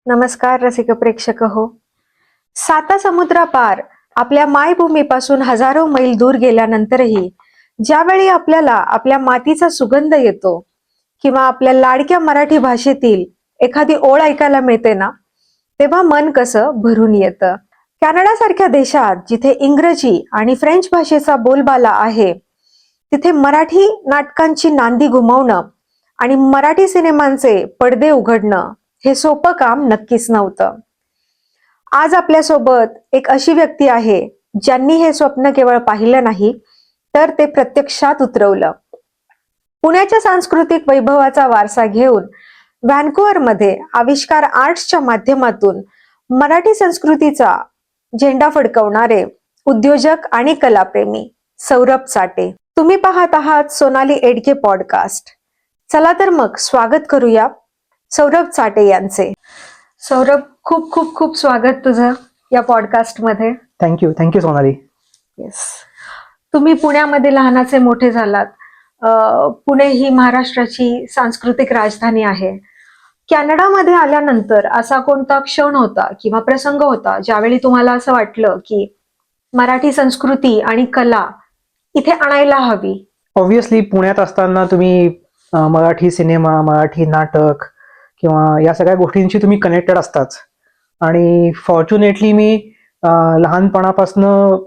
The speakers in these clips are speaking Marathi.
नमस्कार रसिक प्रेक्षक हो. साता समुद्रापार आपल्या मायभूमीपासून हजारो मैल दूर गेल्यानंतरही ज्यावेळी आपल्याला आपल्या मातीचा सुगंध येतो किंवा आपल्या लाडक्या मराठी भाषेतील एखादी ओळ ऐकायला मिळते ना, तेव्हा मन कसं भरून येतं. कॅनडासारख्या देशात जिथे इंग्रजी आणि फ्रेंच भाषेचा बोलबाला आहे, तिथे मराठी नाटकांची नांदी घुमवणं आणि मराठी सिनेमांचे पडदे उघडणं हे सोपं काम नक्कीच नव्हतं. आज आपल्यासोबत एक अशी व्यक्ती आहे ज्यांनी हे स्वप्न केवळ पाहिलं नाही, तर ते प्रत्यक्षात उतरवलं. पुण्याच्या सांस्कृतिक वैभवाचा वारसा घेऊन व्हॅन्कुव्हरमध्ये आविष्कार आर्ट्सच्या माध्यमातून मराठी संस्कृतीचा झेंडा फडकवणारे उद्योजक आणि कलाप्रेमी सौरभ चाटे. तुम्ही पाहत आहात सोनाली एडके पॉडकास्ट. चला तर मग स्वागत करूया सौरभ चाटे यांचे. सौरभ, खूप खूप खूप स्वागत तुझं या पॉडकास्ट मध्ये. थँक्यू सोनाली. येस, तुम्ही पुण्यामध्ये लहानाचे मोठे झालात. पुणे ही महाराष्ट्राची सांस्कृतिक राजधानी आहे. कॅनडामध्ये आल्यानंतर असा कोणता क्षण होता किंवा प्रसंग होता ज्यावेळी तुम्हाला असं वाटलं की मराठी संस्कृती आणि कला इथे आणायला हवी? ऑब्व्हियसली पुण्यात असताना तुम्ही मराठी सिनेमा, मराठी नाटक किंवा या सगळ्या गोष्टींशी तुम्ही कनेक्टेड असताच. आणि फॉर्च्युनेटली मी लहानपणापासनं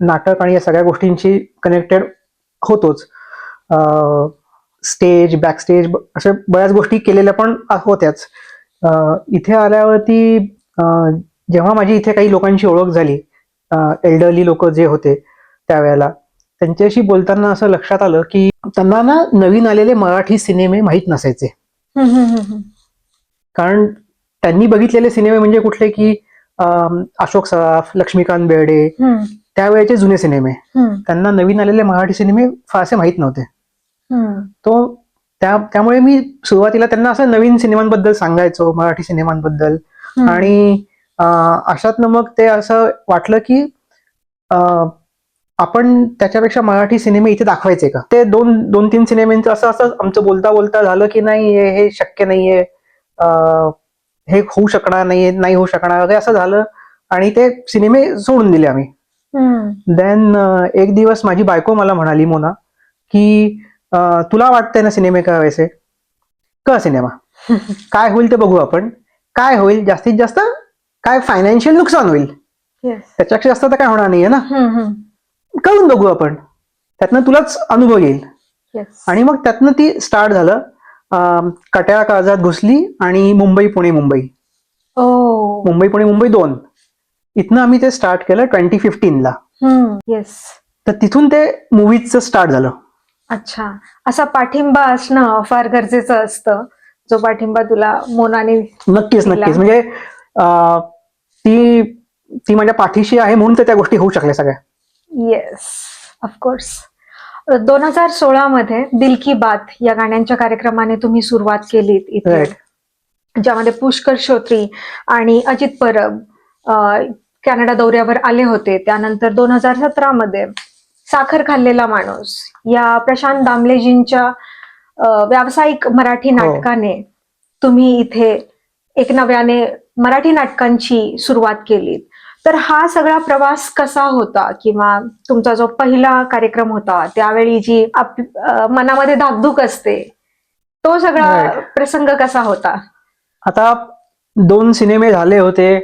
नाटक आणि या सगळ्या गोष्टींशी कनेक्टेड होतोच. स्टेज, बॅकस्टेज अशा बऱ्याच गोष्टी केलेल्या पण होत्याच. इथे आल्यावरती जेव्हा माझी इथे काही लोकांची ओळख झाली, एल्डरली लोक जे होते त्यावेळेला, त्यांच्याशी बोलताना असं लक्षात आलं की त्यांना ना नवीन आलेले मराठी सिनेमे माहीत नसायचे. कारण त्यांनी बघितलेले सिनेमे म्हणजे कुठले की अशोक सराफ, लक्ष्मीकांत बेर्डे, त्यावेळेचे जुने सिनेमे. त्यांना नवीन आलेले मराठी सिनेमे फारसे माहीत नव्हते. त्यामुळे मी सुरुवातीला त्यांना असं नवीन सिनेमांबद्दल सांगायचो, मराठी सिनेमांबद्दल. आणि अशातनं मग ते असं वाटलं की आपण त्याच्यापेक्षा मराठी सिनेमे इथे दाखवायचे का. ते दोन तीन सिनेमांचं असं असं आमचं बोलता बोलता झालं की नाही, हे शक्य नाहीये, हे होऊ शकणार नाहीये, नाही होऊ शकणार वगैरे असं झालं. आणि ते सिनेमे सोडून दिले आम्ही. देन एक दिवस माझी बायको मला म्हणाली, मोना, की तुला वाटतंय ना सिनेमे करायचे, कर सिनेमा. काय होईल ते बघू आपण. काय होईल, जास्तीत जास्त काय फायनान्शियल नुकसान होईल, त्याच्यापेक्षा जास्त तर काय होणार नाहीये ना. करून बघू आपण, त्यातनं तुलाच अनुभव येईल. आणि मग त्यातनं ती स्टार्ट झालं. कट्याळ काळजात घुसली आणि मुंबई पुणे मुंबई, मुंबई पुणे मुंबई 2 इथनं आम्ही ते स्टार्ट केलं 2015ला. तर तिथून ते मूवीजचं स्टार्ट झालं. अच्छा, असा पाठिंबा असणं फार गरजेचं असतं, जो पाठिंबा तुला मोनाने. नक्कीच. म्हणजे ती माझ्या पाठीशी आहे म्हणून तर त्या गोष्टी होऊ शकल्या सगळ्या. Yes, of course. 2016 मध्ये दिल की बात या गाण्यांच्या कार्यक्रमाने तुम्ही सुरुवात केलीत इथे, ज्यामध्ये पुष्कर श्रोत्री आणि अजित परब कॅनडा दौऱ्यावर आले होते. त्यानंतर 2017 मध्ये साखर खाल्लेला माणूस या प्रशांत दामलेजींच्या व्यावसायिक मराठी नाटकाने तुम्ही इथे एक नव्याने मराठी नाटकांची सुरुवात केली. तर हा सगळा प्रवास कसा होता, किंवा तुमचा जो पहिला कार्यक्रम होता त्यावेळी जी मनामध्ये धाकधूक असते, तो सगळा प्रसंग कसा होता? आता 2 सिनेमे झाले होते,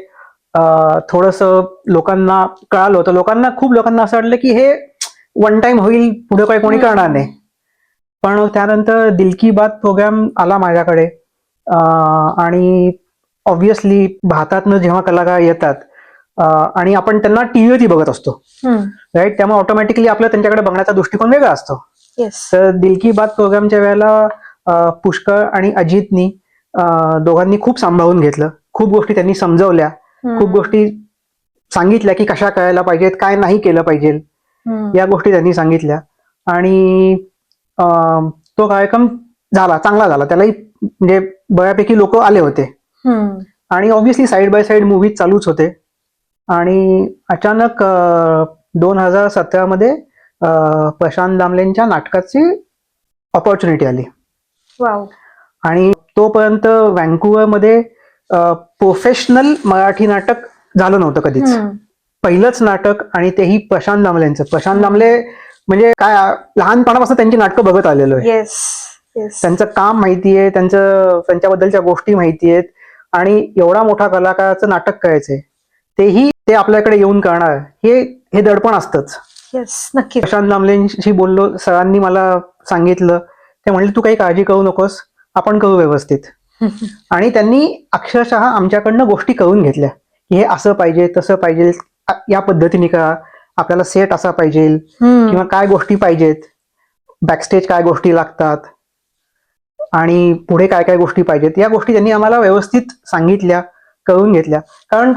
थोडस लोकांना कळालं होतं. खूप लोकांना असं वाटलं की हे वन टाइम होईल, पुढे काही कोणी करणार नाही. पण त्यानंतर दिल की बात प्रोग्राम आला माझ्याकडे. आणि ऑब्व्हियसली भारतातनं जेव्हा कलाकार येतात आणि आपण त्यांना टीव्हीवरती बघत असतो, राईट, त्यामुळे ऑटोमॅटिकली आपला त्यांच्याकडे बघण्याचा दृष्टिकोन वेगळा असतो. तर दिल की बात प्रोग्रामच्या वेळेला पुष्कर आणि अजितनी दोघांनी खूप सांभाळून घेतलं. खूप गोष्टी त्यांनी समजवल्या, खूप गोष्टी सांगितल्या की कशा करायला पाहिजेत, काय नाही केलं पाहिजे, या गोष्टी त्यांनी सांगितल्या. आणि तो कार्यक्रम चांगला झाला. त्यालाही म्हणजे बऱ्यापैकी लोक आले होते. आणि obviously side by side movie चालूच होते. आणि अचानक 2017 मध्ये प्रशांत दामलेंच्या नाटकाची ऑपॉर्च्युनिटी आली. आणि तोपर्यंत व्हॅन्कुव्हरमध्ये प्रोफेशनल मराठी नाटक झालं नव्हतं कधीच. हम्म. पहिलंच नाटक, आणि तेही प्रशांत दामलेंचं. प्रशांत दामले म्हणजे काय, लहानपणापासून त्यांची नाटकं बघत आलेलो आहे. Yes yes. त्यांचं काम माहितीये, त्यांच्याबद्दलच्या गोष्टी माहितीयेत, आणि एवढा मोठा कलाकाराचं नाटक करायचंय तेही ते आपल्याकडे येऊन करणार, हे दडपण असतंच. येस, नक्कीच. प्रशांत दामलेंशी बोललो, सरांनी मला सांगितलं, ते म्हणले तू काही काळजी करू नकोस, आपण करू व्यवस्थित. आणि त्यांनी अक्षरशः आमच्याकडनं गोष्टी करून घेतल्या की हे असं पाहिजे, तसं पाहिजे, या पद्धतीने करा, आपल्याला सेट असा पाहिजे, किंवा काय गोष्टी पाहिजेत, बॅकस्टेज काय गोष्टी लागतात, आणि पुढे काय काय गोष्टी पाहिजेत, या गोष्टी त्यांनी आम्हाला व्यवस्थित सांगितल्या, करून घेतल्या. कारण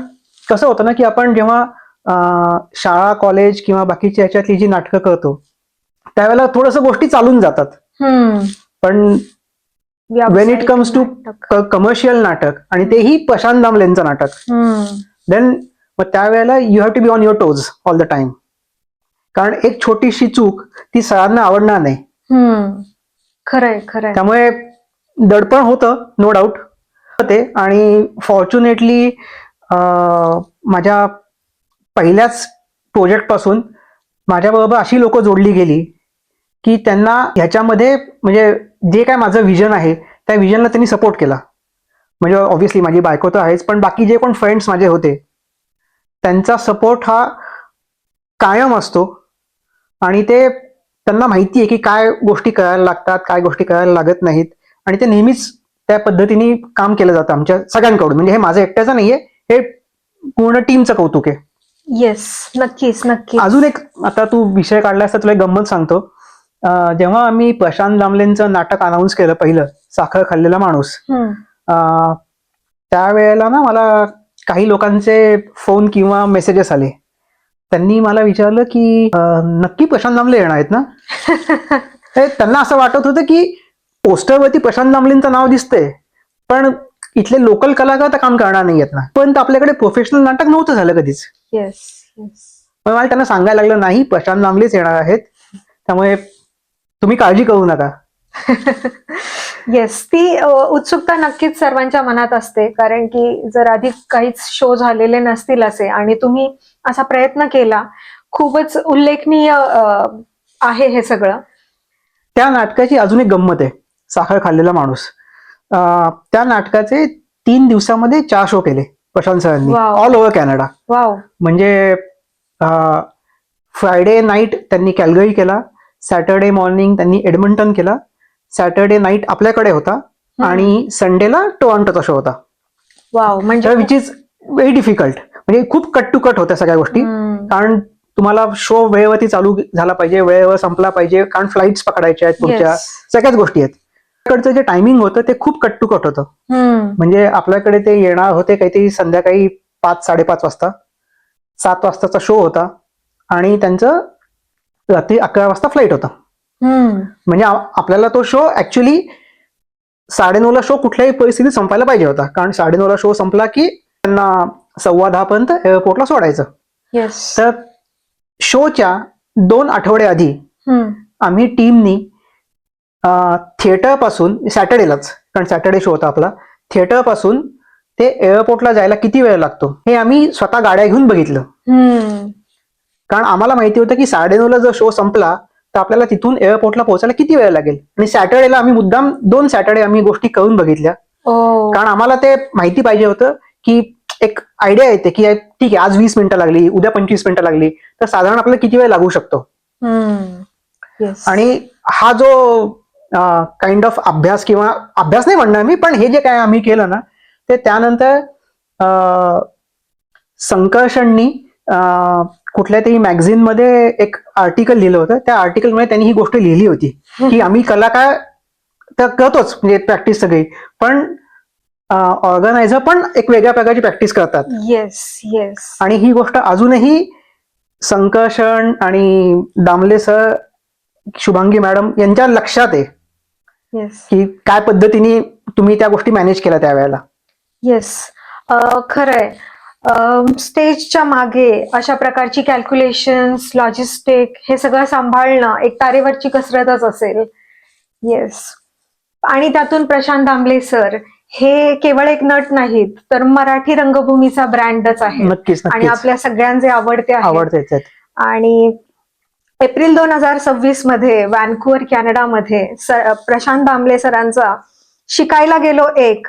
कसं होतं ना की आपण जेव्हा शाळा, कॉलेज किंवा बाकीच्या ह्याच्यातली जी नाटकं करतो त्यावेळेला थोडंसं गोष्टी चालून जातात. पण when it comes to commercial नाटक, आणि तेही प्रशांत दामलेंचं नाटक, देन मग त्यावेळेला you have to be on your toes all the time. कारण एक छोटीशी चूक ती सरांना आवडणार नाही. खरंय खरंय. त्यामुळे दडपण होतं, नो डाऊट ते. आणि फॉर्च्युनेटली माझ्या पहिल्याच प्रोजेक्ट पासून माझ्याबरोबर अशी लोक जोडली गेली की त्यांना ह्याच्यामध्ये म्हणजे जे काय माझं विजन आहे त्या विजनला त्यांनी सपोर्ट केला. म्हणजे ऑब्व्हियसली माझी बायको तर आहेच, पण बाकी जे कोण फ्रेंड्स माझे होते त्यांचा सपोर्ट हा कायम असतो. आणि ते त्यांना माहिती आहे की काय गोष्टी करायला लागतात, काय गोष्टी करायला लागत नाहीत, आणि ते नेहमीच त्या पद्धतीने काम केलं जातं आमच्या सगळ्यांकडून. म्हणजे हे माझं एकट्याचं नाहीये, हे पूर्ण टीमचं कौतुक आहे. येस, नक्कीच नक्कीच. अजून एक, आता तू विषय काढलास तर तुला एक गंमत सांगतो. जेव्हा आम्ही प्रशांत दामलेंचं नाटक अनाऊन्स केलं पहिलं, साखर खाल्लेला माणूस, त्यावेळेला ना मला काही लोकांचे फोन किंवा मेसेजेस आले. त्यांनी मला विचारलं की नक्की प्रशांत दामले येणार आहेत ना. त्यांना असं वाटत होतं की पोस्टरवरती प्रशांत दामलेंचं नाव दिसतंय, पण इथले लोकल कलाकार तर काम करणार नाही आहेत ना. पण आपल्याकडे प्रोफेशनल नाटक नव्हतं झालं कधीच. Yes yes. मला त्यांना सांगायला लागलं नाही, प्रशांत दामलेच येणार आहेत, त्यामुळे तुम्ही काळजी करू नका. येस, ती उत्सुकता नक्कीच सर्वांच्या मनात असते. कारण की जर आधी काहीच शो झालेले नसतील असे आणि तुम्ही असा प्रयत्न केला, खूपच उल्लेखनीय आहे हे सगळं. त्या नाटकाची अजून एक गंमत आहे, साखर खाल्लेला माणूस. त्या नाटकाचे 3 दिवसामध्ये 4 शो केले प्रशांत सरांनी, ऑल ओव्हर कॅनडा. वाव. म्हणजे फ्रायडे नाईट त्यांनी कॅल्गरी केला, सॅटर्डे मॉर्निंग त्यांनी एडमंटन केला, सॅटर्डे नाईट आपल्याकडे होता, आणि संडेला टोरंटोचा शो होता. वाव. म्हणजे विच इज व्हेरी डिफिकल्ट. म्हणजे खूप कट टू कट होत्या सगळ्या गोष्टी. कारण तुम्हाला शो वेळेवरती चालू झाला पाहिजे, वेळेवर संपला पाहिजे, कारण फ्लाईट्स पकडायच्या आहेत, पुढच्या सगळ्याच गोष्टी आहेत. कडचं जे टायमिंग होतं ते खूप कट टू कट होतं. म्हणजे आपल्याकडे ते येणार होते काहीतरी संध्याकाळी 5-5:30 वाजता, 7 वाजताचा शो होता, आणि त्यांचं रात्री 11 वाजता फ्लाईट होता. म्हणजे आपल्याला तो शो ऍक्च्युली 9:30ला शो कुठल्याही परिस्थितीत संपायला पाहिजे होता. कारण 9:30ला शो संपला की त्यांना 10:15 पर्यंत एअरपोर्टला सोडायचं. तर शोच्या 2 आठवडे आधी आम्ही टीमनी थिएटर पासून, सॅटर्डेलाच, कारण सॅटर्डे शो होता आपला, थिएटर पासून ते एअरपोर्टला जायला किती वेळ लागतो हे आम्ही स्वतः गाड्या घेऊन बघितलं. कारण आम्हाला माहिती होतं की 9:30ला जर शो संपला तर आपल्याला तिथून एअरपोर्टला पोहोचायला किती वेळ लागेल. आणि सॅटर्डेला आम्ही मुद्दाम 2 सॅटर्डे आम्ही गोष्टी करून बघितल्या. कारण आम्हाला ते माहिती पाहिजे होतं की एक आयडिया येते की ठीक आहे, आज 20 मिनिटं लागली, उद्या 25 मिनिटं लागली, तर साधारण आपल्याला किती वेळ लागू शकतो. आणि हा जो काइंड ऑफ अभ्यास, किंवा अभ्यास नाही म्हणणार मी, पण हे जे काय आम्ही केलं ना, ते त्यानंतर संकर्षणनी कुठल्या तरी मॅगझिन मध्ये एक आर्टिकल लिहिलं होतं. त्या आर्टिकलमध्ये त्यांनी ही गोष्ट लिहिली होती की आम्ही कलाकार तर करतोच, म्हणजे प्रॅक्टिस सगळी, पण ऑर्गनायझर पण एक वेगळ्या प्रकारची प्रॅक्टिस करतात. Yes yes. आणि ही गोष्ट अजूनही संकर्षण आणि दामले सर, शुभांगी मॅडम यांच्या लक्षात आहे की काय पद्धतीने तुम्ही त्या गोष्टी मॅनेज केल्या त्यावेळेला. येस, खरंय. स्टेजच्या मागे अशा प्रकारची कॅल्क्युलेशन्स, लॉजिस्टिक, हे सगळं सांभाळणं एक तारेवरची कसरतच असेल. येस. आणि त्यातून प्रशांत दामले सर हे केवळ एक नट नाहीत तर मराठी रंगभूमीचा ब्रँडच आहे नक्कीच आणि नक्कीच आपल्या सगळ्यांचे आवडते आहे. आवडते याच्यात. आणि एप्रिल 2026 मध्ये व्हॅन्कुव्हर कॅनडामध्ये प्रशांत दामले सरांचा शिकायला गेलो एक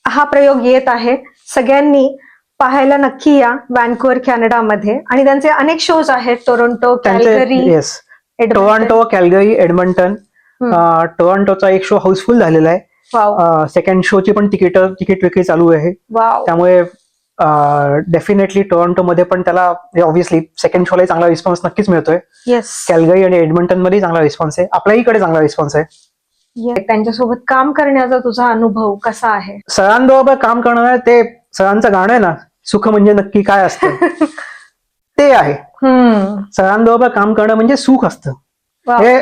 हा प्रयोग येत आहे. सगळ्यांनी पाहायला नक्की या व्हॅन्कुव्हर कॅनडामध्ये. आणि त्यांचे अनेक शोज आहेत, Toronto, Calgary, yes, Edmonton. Toronto, Calgary, Edmonton. टोरंटोचा एक शो हाऊसफुल झालेला आहे. वाव सेकंड शोची पण तिकीट विक्री चालू आहे. वाव त्यामुळे डेफिनेटली टोरंटोमध्ये पण त्याला ऑब्व्हियसली सेकंड शोलाही चांगला रिस्पॉन्स नक्कीच मिळतोय. येस. कॅल्गरी आणि एडमंटन मध्ये चांगला रिस्पॉन्स आहे. आपल्याहीकडे चांगला रिस्पॉन्स आहे. त्यांच्यासोबत काम करण्याचा तुझा अनुभव कसा आहे? सरांबरोबर काम करणं, ते सरांचं गाणं आहे ना, सुख म्हणजे नक्की काय असतं ते आहे. सरांबरोबर काम करणं म्हणजे सुख असतं. वाव. हे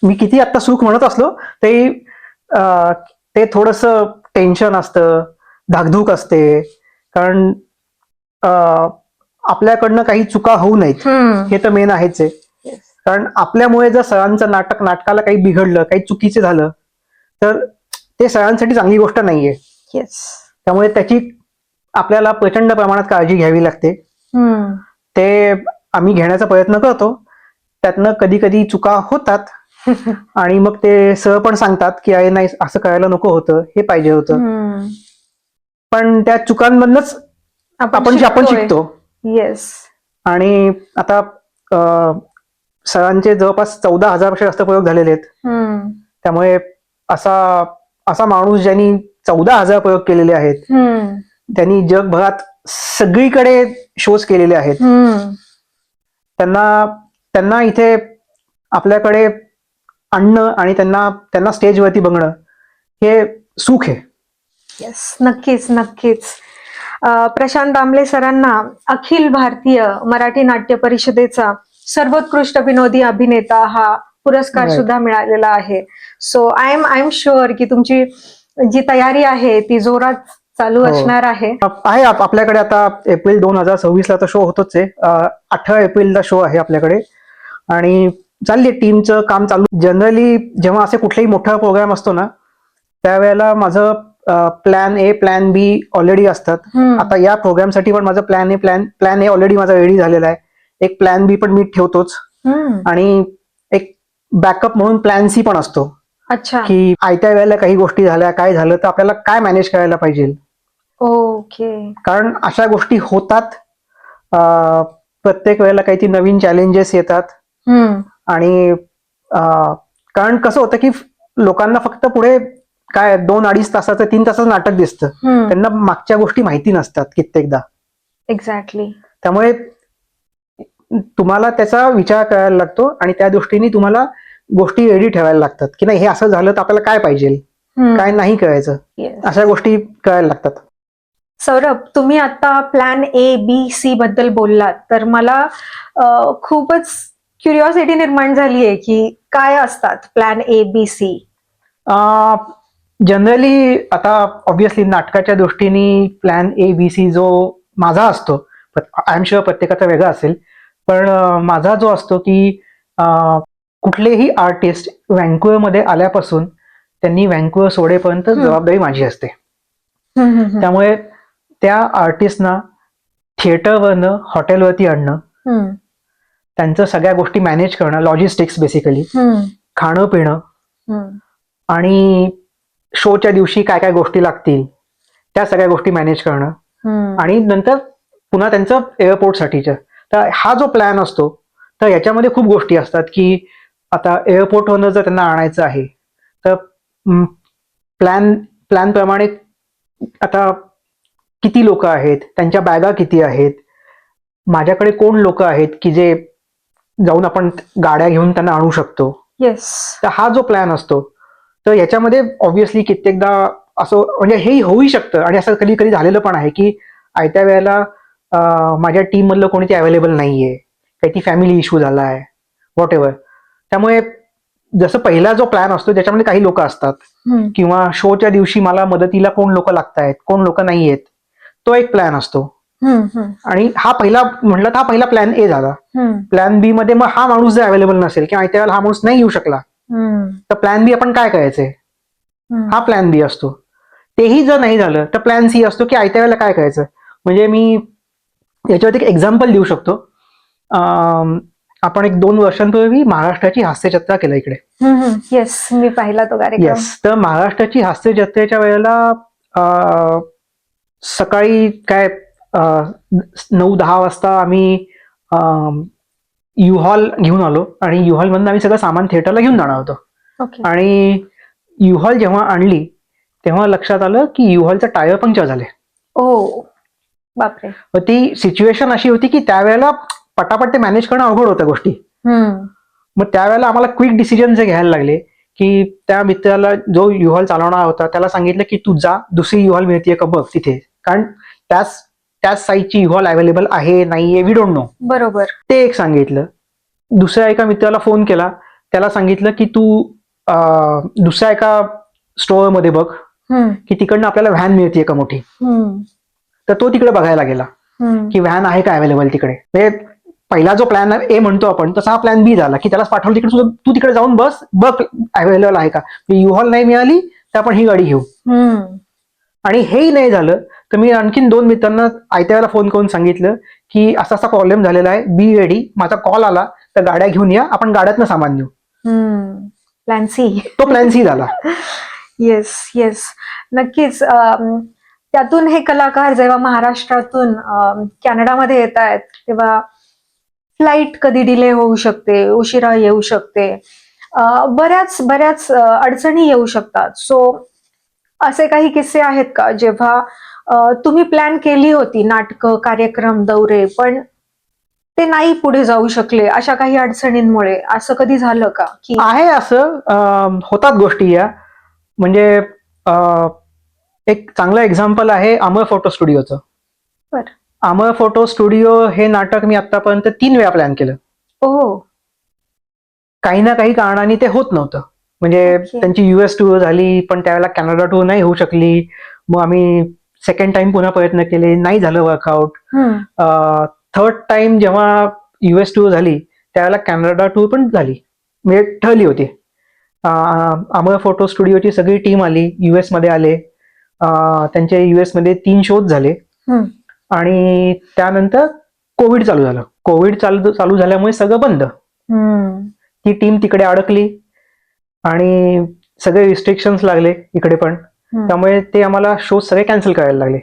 मी किती आता सुख म्हणत असलो तरी ते थोडस टेन्शन असतं, धाकधूक असते. कारण आपल्याकडनं काही चुका होऊ नयेत हे तर मेन आहेच आहे. कारण आपल्यामुळे जर सरांचं नाटकाला काही बिघडलं, काही चुकीचं झालं तर ते सरांसाठी चांगली गोष्ट नाहीये. त्यामुळे त्याची आपल्याला प्रचंड प्रमाणात काळजी घ्यावी लागते. ते आम्ही घेण्याचा प्रयत्न करतो. त्यातनं कधी कधी चुका होतात आणि मग ते सर पण सांगतात की अरे नाही, असं करायला नको होतं, हे पाहिजे होतं. पण त्या चुकांमधनच आपण शिकतो. येस. आणि आता सरांचे जवळपास 14,000 पेक्षा जास्त प्रयोग झालेले आहेत. त्यामुळे असा माणूस ज्यांनी 14,000 प्रयोग केलेले आहेत, त्यांनी जगभरात सगळीकडे शोज केलेले आहेत. त्यांना इथे आपल्याकडे आणणं आणि त्यांना स्टेजवरती बघणं हे सुख आहे. येस, नक्कीच नक्कीच. प्रशांत दामले सरांना अखिल भारतीय मराठी नाट्य परिषदेचा सर्वोत्कृष्ट विनोदी अभिनेता हा पुरस्कार सुद्धा मिळालेला आहे. सो आय एम शुअर की तुमची जी तयारी आहे ती जोरात चालू असणार आहे. आपल्याकडे आता एप्रिल 2026 ला तर शो होतोच आहे. 18 एप्रिलला शो आहे आपल्याकडे आणि चालली टीमचं काम चालू. जनरली जेव्हा असे कुठलाही मोठा प्रोग्राम असतो ना, त्यावेळेला माझं plan A plan B already असतात. आता या प्रोग्रामसाठी पण माझं प्लॅन ए ऑलरेडी माझा रेडी झालेला आहे. एक प्लॅन बी पण मी ठेवतोच आणि एक बॅकअप म्हणून प्लॅन सी पण असतो. अच्छा. की आयत्या वेळेला काही गोष्टी झाल्या, काय झालं तर आपल्याला काय मॅनेज करायला पाहिजे. ओके. कारण अशा गोष्टी होतात. प्रत्येक वेळेला काहीतरी नवीन चॅलेंजेस येतात. आणि कारण कसं होतं की लोकांना फक्त पुढे काय 2-2.5 तासाचं 3 तासाचं नाटक दिसतं. त्यांना मागच्या गोष्टी माहिती नसतात कित्येकदा. एक्झॅक्टली. त्यामुळे तुम्हाला त्याचा विचार करायला लागतो आणि त्या दृष्टीने तुम्हाला गोष्टी रेडी ठेवायला लागतात की नाही, हे असं झालं तर आपल्याला काय पाहिजे, काय नाही करायचं, अशा गोष्टी करायला लागतात. सौरभ, तुम्ही आता प्लॅन ए बी सी बद्दल बोललात तर मला खूपच क्युरिओसिटी निर्माण झाली आहे की काय असतात plan A B C. Generally आता ऑब्व्हियसली नाटकाच्या दृष्टीने प्लॅन ए बी सी जो माझा असतो, आय एम शुअर प्रत्येकाचा वेगळा असेल, पण माझा जो असतो की कुठलेही आर्टिस्ट व्हॅन्कुव्हरमध्ये आल्यापासून त्यांनी व्हॅन्कुव्हर सोडेपर्यंत जबाबदारी माझी असते. त्यामुळे त्या आर्टिस्टना थिएटरवरनं हॉटेलवरती आणणं, त्यांचं सगळ्या गोष्टी मॅनेज करणं, लॉजिस्टिक्स बेसिकली, खाणं पिणं आणि शोच्या दिवशी काय काय गोष्टी लागतील त्या सगळ्या गोष्टी मॅनेज करणं आणि नंतर पुन्हा त्यांचं एअरपोर्टसाठीच्या. तर हा जो प्लॅन असतो तर याच्यामध्ये खूप गोष्टी असतात की आता एअरपोर्टवरनं जर त्यांना आणायचं आहे तर प्लॅन प्रमाणे आता किती लोक आहेत, त्यांच्या बॅगा किती आहेत, माझ्याकडे कोण लोक आहेत की जे जाऊन आपण गाड्या घेऊन त्यांना आणू शकतो. तर हा जो प्लॅन असतो तर याच्यामध्ये ऑब्व्हियसली कित्येकदा असं म्हणजे हेही होऊ शकतं आणि असं कधी कधी झालेलं पण आहे की आयत्या वेळेला माझ्या टीम मधलं कोणी अवेलेबल नाहीये, काही फॅमिली इश्यू झाला आहे, व्हॉट एव्हर. त्यामुळे जसं पहिला जो प्लॅन असतो ज्याच्यामध्ये काही लोक असतात किंवा शोच्या दिवशी मला मदतीला कोण लोक लागतायत, कोण लोक नाही आहेत, तो एक प्लॅन असतो. आणि हा पहिला म्हटलं तर हा पहिला प्लॅन ए झाला. प्लॅन बी मध्ये मग हा माणूस जर अवेलेबल नसेल किंवा त्या वेळेला हा माणूस नाही येऊ शकला तर प्लॅन बी आपण काय करायचंय, हा प्लॅन बी असतो. तेही जर नाही झालं तर प्लॅन सी असतो की आयत्या वेळेला काय करायचं. म्हणजे मी याच्यावरती एक एक्झाम्पल देऊ शकतो. आपण एक 2 वर्षांपूर्वी महाराष्ट्राची हास्य जत्रा केला इकडे. येस, मी पाहिला तो कार्यक्रम. येस, तर महाराष्ट्राची हास्य जत्रेच्या वेळेला अं, सकाळी काय 9-10 वाजता आम्ही यू हॉल घेऊन आलो आणि यू हॉल मधून आम्ही सगळं सामान थिएटरला घेऊन जाणार होतो. ओके. आणि यू हॉल जेव्हा आणली तेव्हा लक्षात आलं की यू हॉलचं टायर पंक्चर झाले. ओ बापरे. मग ती सिच्युएशन अशी होती की त्यावेळेला पटापट ते मॅनेज करणं अवघड होत्या गोष्टी. मग त्यावेळेला आम्हाला क्विक डिसिजन जे घ्यायला लागले की त्या मित्राला जो यू हॉल चालवणार होता त्याला सांगितलं की तू जा, दुसरी यू हॉल मिळतीये का बघ तिथे, कारण त्याच साईजची यू हॉल अवेलेबल आहे नाहीये वी डोंट नो. बरोबर. ते एक सांगितलं. दुसऱ्या एका मित्राला फोन केला, त्याला सांगितलं की तू दुसऱ्या एका स्टोअर मध्ये बघ की तिकडनं आपल्याला व्हॅन मिळतीये का मोठी. तर तो तिकडे बघायला गेला की व्हॅन आहे का अवेलेबल तिकडे. म्हणजे पहिला जो प्लॅन ए म्हणतो आपण तसा हा प्लॅन बी झाला की त्याला पाठवलं तिकडे, तू तिकडे जाऊन बस बघ अवेलेबल आहे का. यू हॉल नाही मिळाली तर आपण ही गाडी घेऊ. आणि हेही नाही झालं तर मी आणखीन 2 मित्रांना आयत्या वेळेला फोन करून सांगितलं की असा असा प्रॉब्लेम झालेला आहे, बी रेडी, माझा कॉल आला तर गाड्या घेऊन या, आपण गाड्यातनं सामान नेऊ. Plan C. तो प्लॅन सी झाला. येस येस, नक्कीच. त्यातून हे कलाकार जेव्हा महाराष्ट्रातून कॅनडामध्ये येत आहेत तेव्हा फ्लाईट कधी डिले होऊ शकते, उशिरा येऊ शकते, बऱ्याच अडचणी येऊ शकतात. सो असे काही किस्से आहेत का जेव्हा तुम्ही प्लॅन केली होती नाटकं, कार्यक्रम, दौरे, पण ते नाही पुढे जाऊ शकले अशा काही अडचणींमुळे? असं कधी झालं का की आहे असं होतात गोष्टी या. म्हणजे एक चांगलं एक्झाम्पल आहे अमर फोटो स्टुडिओचं. बरं. अमर फोटो स्टुडिओ हे नाटक मी आतापर्यंत 3 वेळा प्लॅन केलं. ओ. काही ना काही कारणाने ते होत नव्हतं. म्हणजे Okay. त्यांची US टूर झाली पण त्यावेळेला कॅनडा टूर नाही होऊ शकली. मग आम्ही सेकंड टाइम पुन्हा प्रयत्न केले, नाही झालं वर्कआउट. थर्ड टाइम जेव्हा US टूर झाली त्यावेळेला कॅनडा टूर पण झाली, म्हणजे ठरली होती. अमर फोटो स्टुडिओची सगळी टीम आली, US मध्ये आले. त्यांचे US मध्ये 3 शोज झाले आणि त्यानंतर कोविड चालू झालं. कोविड चालू झाल्यामुळे सगळं बंद. ती टीम तिकडे अडकली आणि सगळे रिस्ट्रिक्शन्स लागले इकडे पण. त्यामुळे ते आम्हाला शो सगळे कॅन्सल करायला लागले.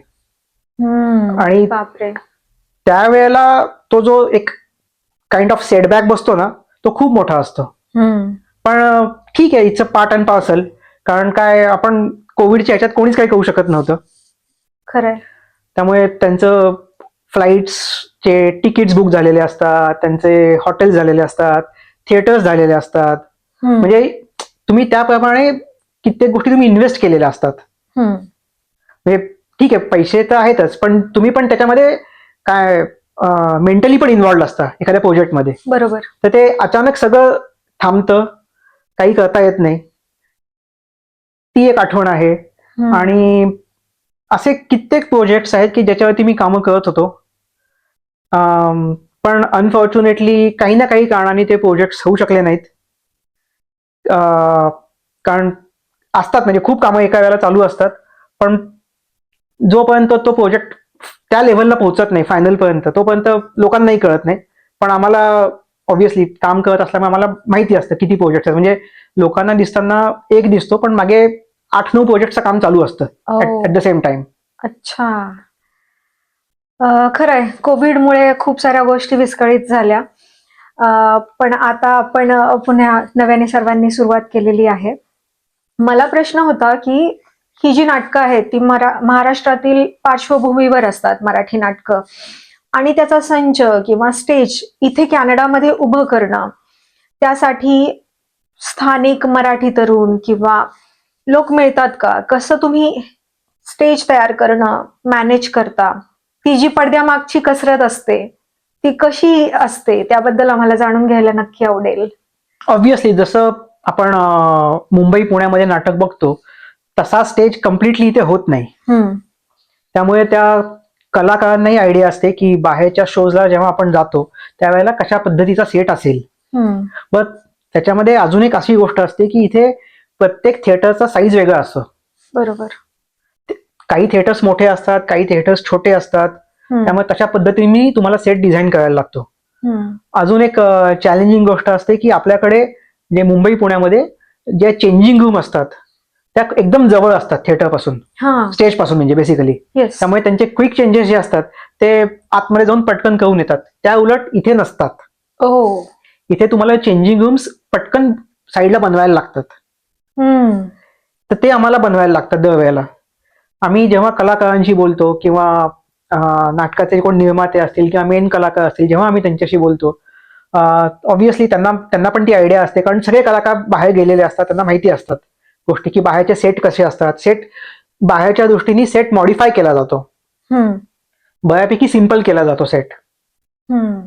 आणि बापरे. त्यावेळेला तो जो एक काइंड ऑफ सेटबॅक बसतो ना तो खूप मोठा असतो. पण ठीक आहे, it's a part and parcel. कारण काय, आपण कोविडच्या ह्याच्यात कोणीच काही करू शकत नव्हतं. खरंय. त्यामुळे त्यांचं फ्लाईट्सचे तिकीट्स बुक झालेले असतात, त्यांचे हॉटेल झालेले असतात, थिएटर्स झालेले असतात. म्हणजे तुम्ही त्याप्रमाणे कित्येक गोष्टी तुम्ही इन्व्हेस्ट केलेल्या असतात. म्हणजे ठीक आहे, पैसे तर आहेतच पण तुम्ही पण त्याच्यामध्ये काय मेंटली पण इन्व्हॉल्ड असता एखाद्या प्रोजेक्टमध्ये. बरोबर. तर ते अचानक सगळं थांबतं, काही करता येत नाही. ती एक आठवण आहे. आणि असे कित्येक प्रोजेक्ट्स आहेत की ज्याच्यावरती मी कामं करत होतो. पण अनफॉर्च्युनेटली काही ना काही कारणाने ते प्रोजेक्ट्स होऊ शकले नाहीत. कारण असतात, म्हणजे खूप कामं एका वेळेला चालू असतात, पण जोपर्यंत तो प्रोजेक्ट त्या लेव्हलला पोहोचत नाही फायनल पर्यंत तोपर्यंत लोकांनाही कळत नाही. पण आम्हाला ऑब्व्हियसली काम करत असल्यामुळे आम्हाला माहिती असतं किती प्रोजेक्ट आहेत. म्हणजे लोकांना दिसताना एक दिसतो पण मागे 8-9 प्रोजेक्टचं काम चालू असतं ऍट द सेम टाइम. अच्छा. खरंय, कोविडमुळे खूप साऱ्या गोष्टी विस्कळीत झाल्या. पण आता आपण पुन्हा नव्याने सर्वांनी सुरुवात केलेली आहे. मला प्रश्न होता की ही जी नाटकं आहेत ती महाराष्ट्रातील पार्श्वभूमीवर असतात, मराठी नाटकं, आणि त्याचा संच किंवा स्टेज इथे कॅनडामध्ये उभं करणं, त्यासाठी स्थानिक मराठी तरुण किंवा लोक मिळतात का? कसं तुम्ही स्टेज तयार करणं मॅनेज करता? ती जी पडद्यामागची कसरत असते ती कशी असते त्याबद्दल आम्हाला जाणून घ्यायला नक्की आवडेल. ऑब्व्हियसली जसं आपण मुंबई पुण्यामध्ये नाटक बघतो तसा स्टेज कम्प्लिटली इथे होत नाही. त्यामुळे त्या कलाकारांनाही आयडिया असते की बाहेरच्या शोजला जेव्हा आपण जातो त्यावेळेला कशा पद्धतीचा सेट असेल. पण त्याच्यामध्ये अजून एक अशी गोष्ट असते की इथे प्रत्येक थिएटरचा साईज वेगळा असतो. बरोबर. काही थिएटर्स मोठे असतात, काही थिएटर्स छोटे असतात. हम्म, त्यामुळे तशा पद्धतीने तुम्हाला सेट डिझाईन करायला लागतो. हम्म. अजून एक चॅलेंजिंग गोष्ट असते की आपल्याकडे जे मुंबई पुण्यामध्ये जे चेंजिंग रूम असतात त्या एकदम जवळ असतात थिएटर पासून, हा. स्टेज पासून म्हणजे बेसिकली. येस. त्यामुळे त्यांचे क्विक चेंजेस जे असतात ते आतमध्ये जाऊन पटकन करून येतात. त्या उलट इथे नसतात. ओ. इथे तुम्हाला चेंजिंग रूम्स पटकन साईडला बनवायला लागतात. हम्म. तर ते आम्हाला बनवायला लागतात दरवेळेला. आम्ही जेव्हा कलाकारांशी बोलतो किंवा नाटकाचे कोण निर्माते असतील किंवा मेन कलाकार असतील, जेव्हा आम्ही त्यांच्याशी बोलतो, ऑब्व्हियसली त्यांना पण ती आयडिया असते, कारण सगळे कलाकार बाहेर गेलेले असतात, त्यांना माहिती असतात गोष्टी की बाहेरचे सेट कसे असतात. सेट बाहेरच्या दृष्टीने सेट मॉडिफाय केला जातो, हम्म, बऱ्यापैकी सिम्पल केला जातो सेट. हम्म.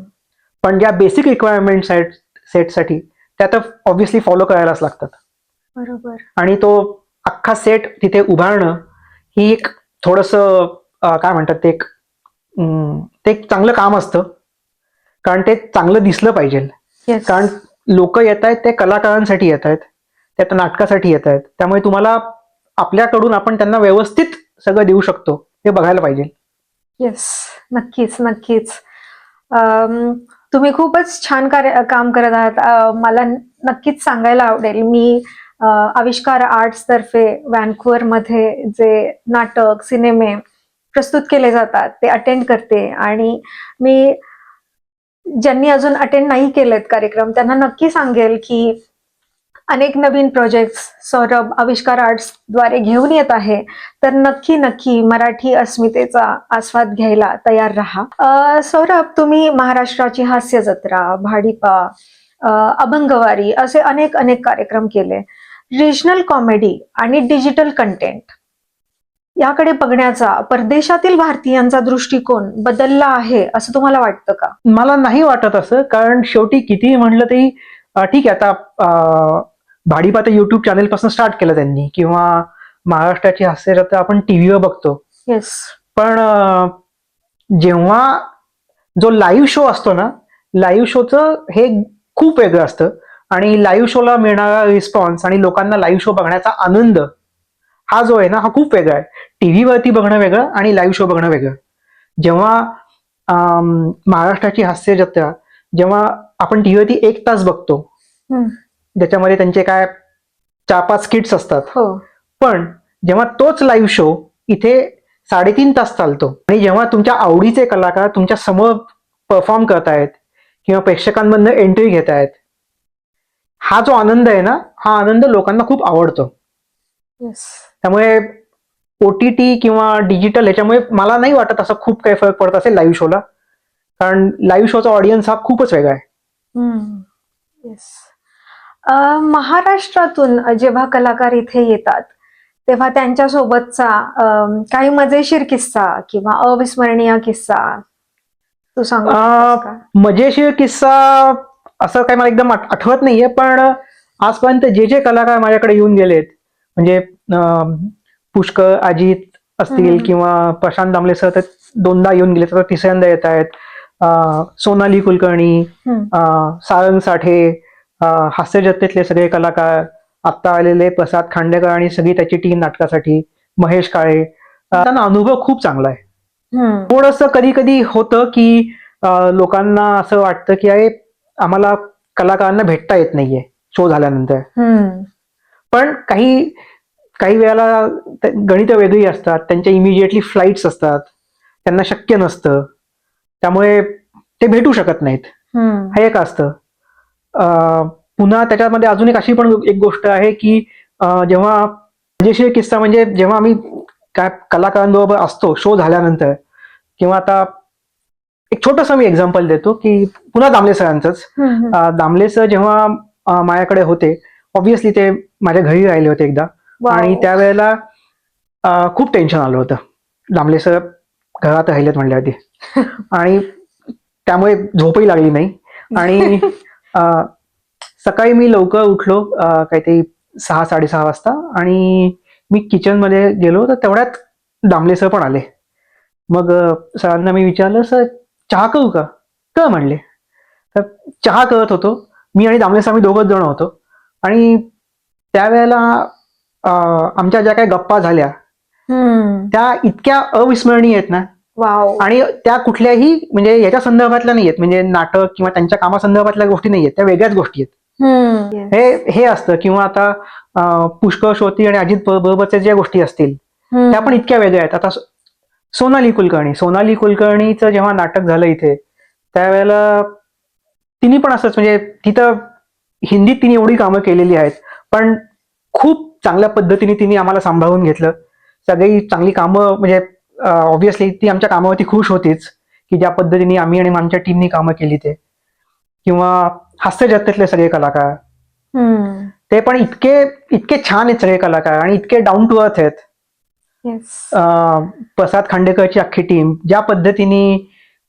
पण ज्या बेसिक रिक्वायरमेंट्स आहेत सेटसाठी त्या तर ऑब्व्हियसली फॉलो करायलाच लागतात. बरोबर. आणि तो अख्खा सेट तिथे उभारणं ही एक थोडंसं काय म्हणतात ते एक चांगलं काम असतं, कारण ते चांगलं दिसलं पाहिजे. येस. कारण लोक येत आहेत ते कलाकारांसाठी येत आहेत, त्या नाटकासाठी येत आहेत. त्यामुळे तुम्हाला आपल्याकडून आपण त्यांना व्यवस्थित सगळं देऊ शकतो हे बघायला पाहिजे. येस, नक्कीच नक्कीच. तुम्ही खूपच छान काम करत आहात. मला नक्कीच सांगायला आवडेल, मी आविष्कार आर्ट्स तर्फे व्हॅन्कुव्हर मध्ये जे नाटक सिनेमे प्रस्तुत केले जातात ते अटेंड करते, आणि मी ज्यांनी अजून अटेंड नाही केलेत कार्यक्रम त्यांना नक्की सांगेल की अनेक नवीन प्रोजेक्ट्स सौरभ आविष्कार आर्ट्स द्वारे घेऊन येत आहे. तर नक्की नक्की मराठी अस्मितेचा आस्वाद घ्यायला तयार राहा. सौरभ, तुम्ही महाराष्ट्राची हास्य जत्रा, भाडीपा, अभंगवारी असे अनेक अनेक कार्यक्रम केले. रिजनल कॉमेडी आणि डिजिटल कंटेंट याकडे बघण्याचा परदेशातील भारतीयांचा दृष्टिकोन बदलला आहे असं तुम्हाला वाटतं का? मला नाही वाटत असं, कारण शेवटी कितीही म्हणलं तरी ठीक आहे. आता भाडीपा तर युट्यूब चॅनल पासून स्टार्ट केलं त्यांनी, किंवा महाराष्ट्राची हास्य जत्रा आपण टीव्हीवर बघतो. येस. पण जेव्हा जो लाईव्ह शो असतो ना, लाईव्ह शोचं हे खूप वेगळं असतं. आणि लाईव्ह शोला मिळणारा रिस्पॉन्स आणि लोकांना लाईव्ह शो बघण्याचा आनंद हा जो आहे ना, हा खूप वेगळा आहे. टीव्हीवरती बघणं वेगळं आणि लाईव्ह शो बघणं वेगळं. जेव्हा महाराष्ट्राची हास्य जत्रा जेव्हा आपण टीव्हीवरती 1 तास बघतो, ज्याच्यामध्ये त्यांचे काय 4-5 स्किट्स असतात. हो. पण जेव्हा तोच लाईव्ह शो इथे 3.5 तास चालतो, आणि जेव्हा तुमच्या आवडीचे कलाकार तुमच्या समोर परफॉर्म करतायत किंवा प्रेक्षकांमधनं एंट्री घेत आहेत, हा जो आनंद आहे ना, हा आनंद लोकांना खूप आवडतो. येस. त्यामुळे OTT किंवा डिजिटल ह्याच्यामुळे मला नाही वाटत असं खूप काही फरक पडत असेल लाईव्ह शोला, कारण लाईव्ह शोचा ऑडियन्स हा खूपच वेगळा आहे. येस. महाराष्ट्रातून जेव्हा कलाकार इथे येतात तेव्हा त्यांच्यासोबतचा काही मजेशीर किस्सा किंवा अविस्मरणीय किस्सा तू सांगू शकतोस का? मजेशीर किस्सा असं काही मला एकदम आठवत नाहीये, पण आजपर्यंत जे जे कलाकार माझ्याकडे येऊन गेलेत, म्हणजे पुष्कर, अजित असतील किंवा प्रशांत दामले सर तर 2दा येऊन गेले, तर तिसऱ्यांदा येत आहेत. सोनाली कुलकर्णी, सारंग साठे, हास्य जत्रेतले सगळे कलाकार, आत्ता आलेले प्रसाद खांडेकर आणि सगळी त्याची टीम नाटकासाठी, महेश काळे, त्यांना अनुभव खूप चांगला आहे. थोडंसं कधी कधी होतं की लोकांना असं वाटतं की अरे आम्हाला कलाकारांना भेटता येत नाहीये शो झाल्यानंतर. पण काही वेळेला गणित वेगळी असतात, त्यांच्या इमिजिएटली फ्लाईट्स असतात, त्यांना शक्य नसतं, त्यामुळे ते भेटू शकत नाहीत. हे एक असतं. पुन्हा त्याच्यामध्ये अजून एक अशी पण एक गोष्ट आहे की जेव्हा मजेशीर किस्सा म्हणजे जेव्हा आम्ही काय कलाकारांबरोबर असतो शो झाल्यानंतर, किंवा आता एक छोटंसं मी एक्झाम्पल देतो की पुन्हा दामले सरांचंच. दामले सर जेव्हा माझ्याकडे होते, ऑब्व्हियसली ते माझ्या घरी राहिले होते एकदा, आणि त्यावेळेला खूप टेन्शन आलं होतं. दामले सर घरात राहिलेत म्हणल्यावरती, आणि त्यामुळे झोपही लागली नाही. आणि सकाळी मी लवकर उठलो, काहीतरी 6-6:30 वाजता, आणि मी किचनमध्ये गेलो तर तेवढ्यात दामले सर पण आले. मग सरांना मी विचारलं, सर चहा करू का? कर म्हणले. तर चहा करत होतो मी आणि दामले सर, आम्ही 2च जण होतो. आणि त्यावेळेला आमच्या ज्या काही गप्पा झाल्या त्या इतक्या अविस्मरणीय आहेत ना. वाव. आणि त्या कुठल्याही म्हणजे याच्या संदर्भातल्या नाही आहेत, म्हणजे नाटक किंवा त्यांच्या कामासंदर्भातल्या गोष्टी नाही आहेत, त्या वेगळ्याच गोष्टी आहेत. हे असतं. किंवा आता पुष्कळ श्रोती आणि अजित बरोबरच्या ज्या गोष्टी असतील त्या पण इतक्या वेगळ्या आहेत. आता सोनाली कुलकर्णीचं जेव्हा नाटक झालं इथे, त्यावेळेला तिने पण असंच, म्हणजे तिथं हिंदीत तिने एवढी कामं केलेली आहेत, पण खूप चांगल्या पद्धतीने तिने आम्हाला सांभाळून घेतलं. सगळी चांगली कामं, म्हणजे ऑब्व्हियसली ती आमच्या कामावरती खुश होतीच की ज्या पद्धतीने आम्ही आणि आमच्या टीमनी कामं केली ते. किंवा हास्य जत्रेतले सगळे कलाकार, ते पण इतके इतके छान आहेत सगळे कलाकार आणि इतके डाऊन टू अर्थ आहेत. प्रसाद खांडेकरची अख्खी टीम, ज्या पद्धतीने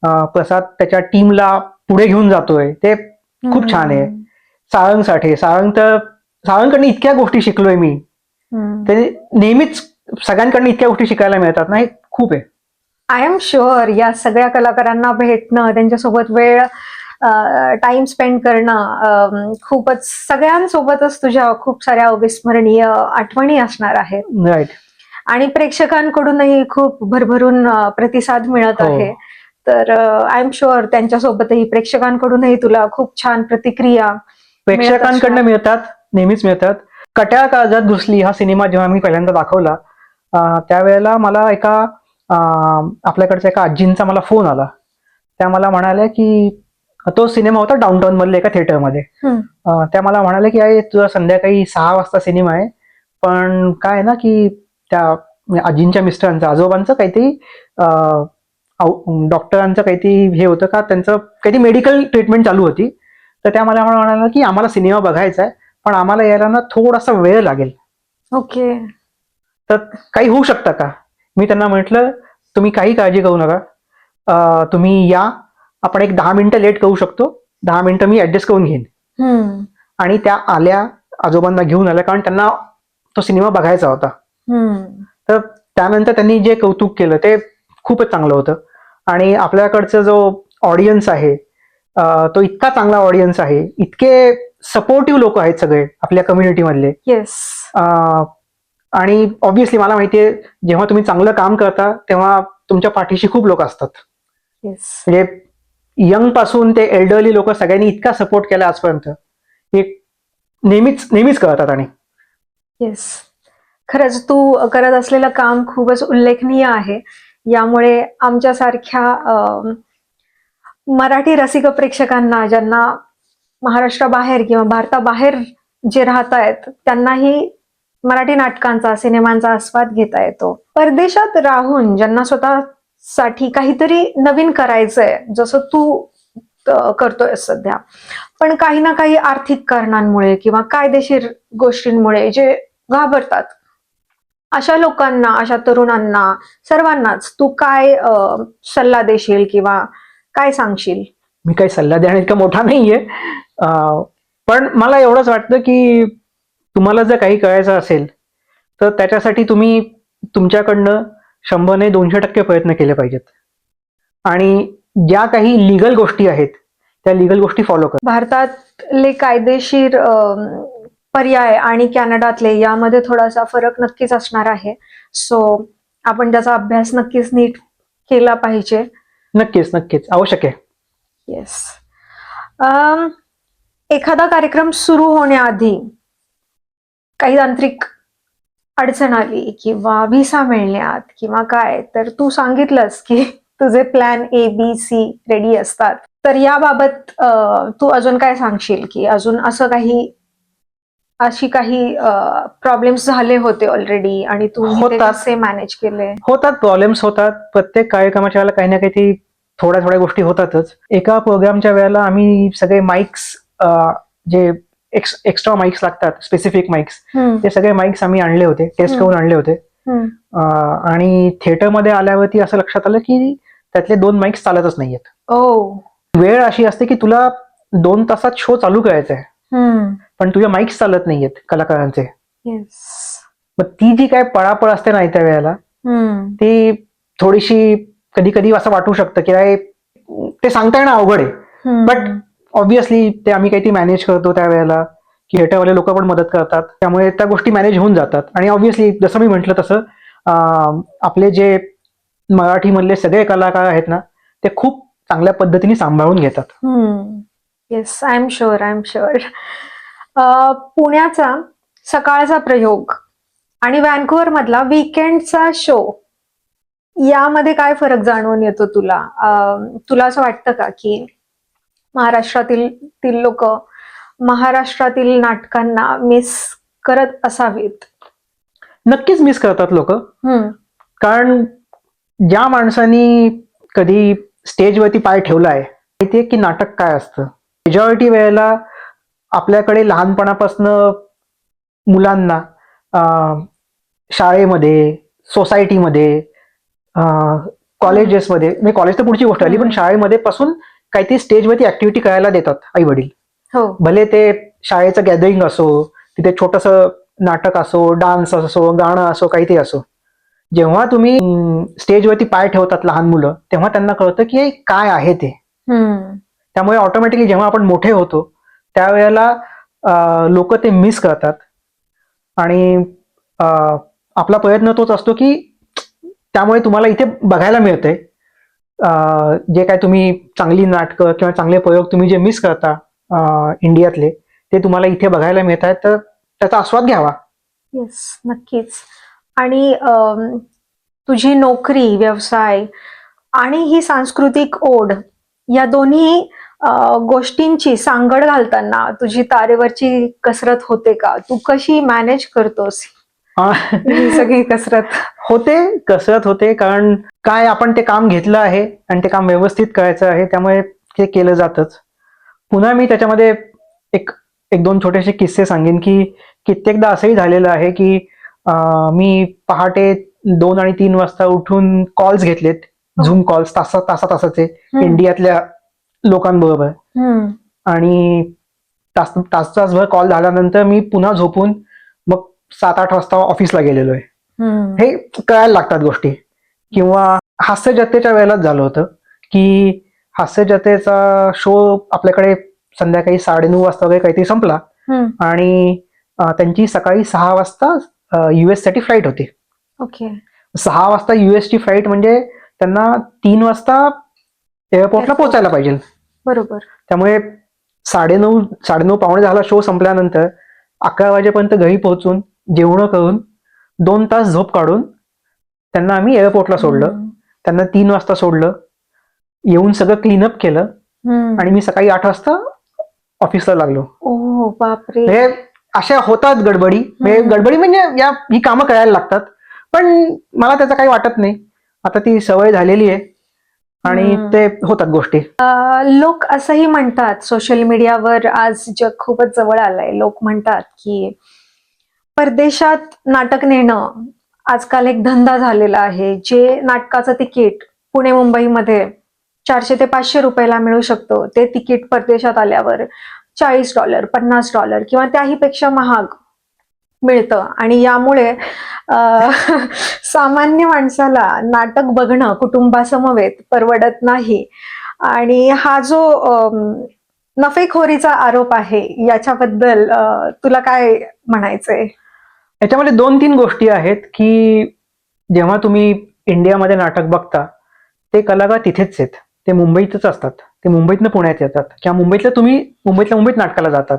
प्रसाद त्याच्या टीमला पुढे घेऊन जातोय ते खूप छान आहे. सारंगकडनं इतक्या गोष्टी शिकलोय मी. ते नेहमीच सगळ्यांकडनं इतक्या गोष्टी शिकायला मिळतात ना, हे खूप आहे. आय एम शुअर या सगळ्या कलाकारांना भेटणं, त्यांच्यासोबत वेळ टाइम स्पेंड करणं खूपच, सगळ्यांसोबतच तुझ्या खूप साऱ्या अविस्मरणीय आठवणी असणार आहेत. राईट. आणि प्रेक्षकांकडूनही खूप भरभरून प्रतिसाद मिळत आहे. तर आय एम शुअर त्यांच्यासोबतही प्रेक्षकांकडूनही तुला खूप छान प्रतिक्रिया प्रेक्षकांकडनं मिळतात, नेहमीच मिळतात. कट्याळ काळजात घुसली हा सिनेमा जेव्हा मी पहिल्यांदा दाखवला, त्यावेळेला मला आपल्याकडच्या एका आजींचा मला फोन आला. त्या मला म्हणाल्या की तो सिनेमा होता डाऊनटाऊन मधल्या एका थिएटरमध्ये. त्या मला म्हणाल्या की अरे तुझा संध्याकाळी 6 वाजता सिनेमा आहे, पण काय आहे ना की त्या आजींच्या मिस्टरांचं, आजोबांचं काहीतरी डॉक्टरांचं काहीतरी हे होतं का, त्यांचं काहीतरी मेडिकल ट्रीटमेंट चालू होती. तर त्या मला म्हणाल्या की आम्हाला सिनेमा बघायचा आहे, पण आम्हाला यायला ना थोडासा वेळ लागेल. ओके. तर काही होऊ शकतं का? मी त्यांना म्हटलं तुम्ही काही काळजी करू नका, तुम्ही या, आपण एक 10 मिनिटं लेट करू शकतो, 10 मिनिटं मी ऍडजस्ट करून घेईन. आणि त्या आल्या, आजोबांना घेऊन आल्या, कारण त्यांना तो सिनेमा बघायचा होता. तर त्यानंतर त्यांनी जे कौतुक केलं ते खूपच चांगलं होतं. आणि आपल्याकडचा जो ऑडियन्स आहे तो इतका चांगला ऑडियन्स आहे, इतके सपोर्टिव्ह लोक आहेत सगळे आपल्या कम्युनिटीमधले. आणि ऑब्व्हियसली मला माहितीये जेव्हा तुम्ही चांगलं काम करता तेव्हा तुमच्या पाठीशी खूप लोक असतात. म्हणजे यंग पासून ते एल्डरली लोक सगळ्यांनी इतका सपोर्ट केला आजपर्यंत, हे नेहमीच करतात. आणि येस, खरंच तू करत असलेलं काम खूपच उल्लेखनीय आहे. यामुळे आमच्यासारख्या मराठी रसिक प्रेक्षकांना, ज्यांना महाराष्ट्राबाहेर किंवा भारताबाहेर जे राहत आहेत, त्यांनाही मराठी नाटकांचा, सिनेमांचा आस्वाद घेता येतो. परदेशात राहून ज्यांना स्वतःसाठी काहीतरी नवीन करायचंय, जसं तू करतोय सध्या, पण काही ना काही आर्थिक कारणांमुळे किंवा कायदेशीर गोष्टींमुळे जे घाबरतात, अशा लोकांना, अशा तरुणांना, सर्वांनाच तू काय सल्ला देशील किंवा काय सांगशील? मी काही सल्ला देणं इतका मोठा नाहीये, पण मला एवढंच वाटतं की तुम्हाला जर काही करायचं असेल तर त्याच्यासाठी तुम्ही तुमच्याकडनं 100 नाही 200% प्रयत्न केले पाहिजेत. आणि ज्या काही लिगल गोष्टी आहेत त्या लिगल गोष्टी फॉलो करा. भारतातले कायदेशीर पर्याय आणि कॅनडातले यामध्ये थोडासा फरक नक्कीच असणार आहे. सो आपण त्याचा अभ्यास नक्कीच नीट केला पाहिजे. नक्कीच आवश्यक आहे. येस. एखादा कार्यक्रम सुरू होण्याआधी काही तांत्रिक अडचण आली किंवा व्हिसा मिळण्यात किंवा काय, तर तू सांगितलंस की तुझे प्लॅन ABC रेडी असतात. तर याबाबत तू अजून काय सांगशील की अजून अशी काही प्रॉब्लेम्स झाले होते ऑलरेडी आणि तू ते कसे मॅनेज केले? होतात, प्रॉब्लेम्स होतात. प्रत्येक कार्यक्रमाच्या वेळेला काही ना काही थोड्या गोष्टी होतातच. एका प्रोग्रामच्या वेळेला आम्ही सगळे माईक्स, जे एक्स्ट्रा माईक्स लागतात, स्पेसिफिक माईक्स, ते सगळे माईक्स आम्ही आणले होते, टेस्ट करून आणले होते. आणि थिएटरमध्ये आल्यावरती असं लक्षात आलं की त्यातले 2 माईक्स चालतच नाहीयेत. वेळ अशी असते की तुला 2 तासात शो चालू करायचा आहे, पण तुझ्या माईक्स चालत नाहीयेत कलाकारांचे. मग ती जी काय पळापळ असते ना त्या वेळेला, ती थोडीशी कधी असं वाटू शकतं की ते सांगता येणं अवघड आहे. बट ऑब्व्हियसली ते आम्ही काही मॅनेज करतो त्या वेळेला, की थिएटरवाले लोक पण मदत करतात, त्यामुळे त्या गोष्टी मॅनेज होऊन जातात. आणि ऑब्व्हियसली जसं मी म्हटलं तसं आपले जे मराठीमधले सगळे कलाकार आहेत ना ते खूप चांगल्या पद्धतीने सांभाळून घेतात. Yes, I am sure. पुण्याचा सकाळचा प्रयोग आणि व्हॅन्कुव्हर मधला वीकेंडचा शो यामध्ये काय फरक जाणवून येतो तुला? तुला असं वाटतं का की महाराष्ट्रातील लोक महाराष्ट्रातील नाटकांना मिस करत असावीत? नक्कीच मिस करतात लोक, हम्म. कारण ज्या माणसानी कधी स्टेजवरती पाय ठेवलाय माहितीये की नाटक काय असतं. मेजॉरिटी वेळेला आपल्याकडे लहानपणापासून मुलांना शाळेमध्ये, सोसायटीमध्ये, कॉलेजेसमध्ये, म्हणजे कॉलेज तर पुढची गोष्ट आली, पण शाळेमध्ये पासून काहीतरी स्टेजवरती ऍक्टिव्हिटी करायला देतात आई वडील. हो. भले ते शाळेचं गॅदरिंग असो, तिथे छोटस नाटक असो, डान्स असो, गाणं असो, काहीतरी असो. जेव्हा तुम्ही स्टेजवरती पाय ठेवतात लहान मुलं, तेव्हा त्यांना कळतं की हे काय आहे ते. त्यामुळे ऑटोमॅटिकली जेव्हा आपण मोठे होतो त्यावेळेला लोक ते मिस करतात. आणि आपला प्रयत्न तोच असतो की त्यामुळे तुम्हाला इथे बघायला मिळतंय जे काय तुम्ही चांगली नाटकं किंवा चांगले प्रयोग तुम्ही जे मिस करता इंडियातले, ते तुम्हाला इथे बघायला मिळत आहेत, तर त्याचा आस्वाद घ्यावा. येस, नक्कीच. आणि तुझी नोकरी, व्यवसाय आणि ही सांस्कृतिक ओढ या दोन्ही गोष्टींची सांगड घालताना तुझी तारेवरची कसरत होते का? तू कशी मॅनेज करतोस ही सगळी कसरत? कसरत होते, कारण काय आपण ते काम घेतलं आहे आणि ते काम व्यवस्थित करायचं आहे, त्यामुळे ते केलं जातच. पुन्हा मी त्याच्यामध्ये एक दोन छोटेसे किस्से सांगेन की कित्येकदा असंही झालेलं आहे की मी पहाटे 2 आणि 3 वाजता उठून कॉल्स घेतलेत, झूम कॉल्स, तासाचे इंडियातल्या लोकांबरोबर. आणि तासभर कॉल झाल्यानंतर मी पुन्हा झोपून मग 7-8 वाजता ऑफिसला गेलेलो आहे. हे कळायला लागतात गोष्टी. किंवा हास्य जत्रेच्या वेळेलाच झालं होतं की हास्य जत्रेचा शो आपल्याकडे संध्याकाळी 9:30 वाजता वगैरे काहीतरी संपला आणि त्यांची सकाळी 6 वाजता US साठी फ्लाईट होती. ओके. 6 वाजता US ची फ्लाईट म्हणजे त्यांना 3 वाजता एअरपोर्टला पोहोचायला पाहिजे. बरोबर. त्यामुळे 9:30 पावणे 10ला शो संपल्यानंतर 11 वाजेपर्यंत घरी पोहोचून जेवण करून 2 तास झोप काढून त्यांना आम्ही एअरपोर्टला सोडलं. त्यांना 3 वाजता सोडलं, येऊन सगळं क्लीनअप केलं आणि मी सकाळी 8 वाजता ऑफिसला लागलो. ओ बापरे. हे अशा होतात गडबडी. गडबडी म्हणजे ही कामं करायला लागतात, पण मला त्याचं काही वाटत नाही. आता ती सवय झालेली आहे आणि ते होतात गोष्टी. लोक असंही म्हणतात, सोशल मीडियावर आज जग खूपच जवळ आलंय, लोक म्हणतात की परदेशात नाटक नेणं आजकाल एक धंदा झालेला आहे. जे नाटकाचं तिकीट पुणे मुंबईमध्ये 400 ते 500 रुपयाला मिळू शकतो, ते तिकीट परदेशात आल्यावर $40, $50 किंवा त्याही पेक्षा महाग मिळतं. आणि यामुळे सामान्य माणसाला नाटक बघणं कुटुंबासमवेत परवडत नाही. आणि हा जो नफेखोरीचा आरोप आहे, याच्याबद्दल तुला काय म्हणायचंय? याच्यामध्ये 2-3 गोष्टी आहेत की जेव्हा तुम्ही इंडियामध्ये नाटक बघता ते कलाकार तिथेच आहेत, ते मुंबईतच असतात, ते मुंबईतनं पुण्यात येतात किंवा मुंबईत नाटकाला जातात.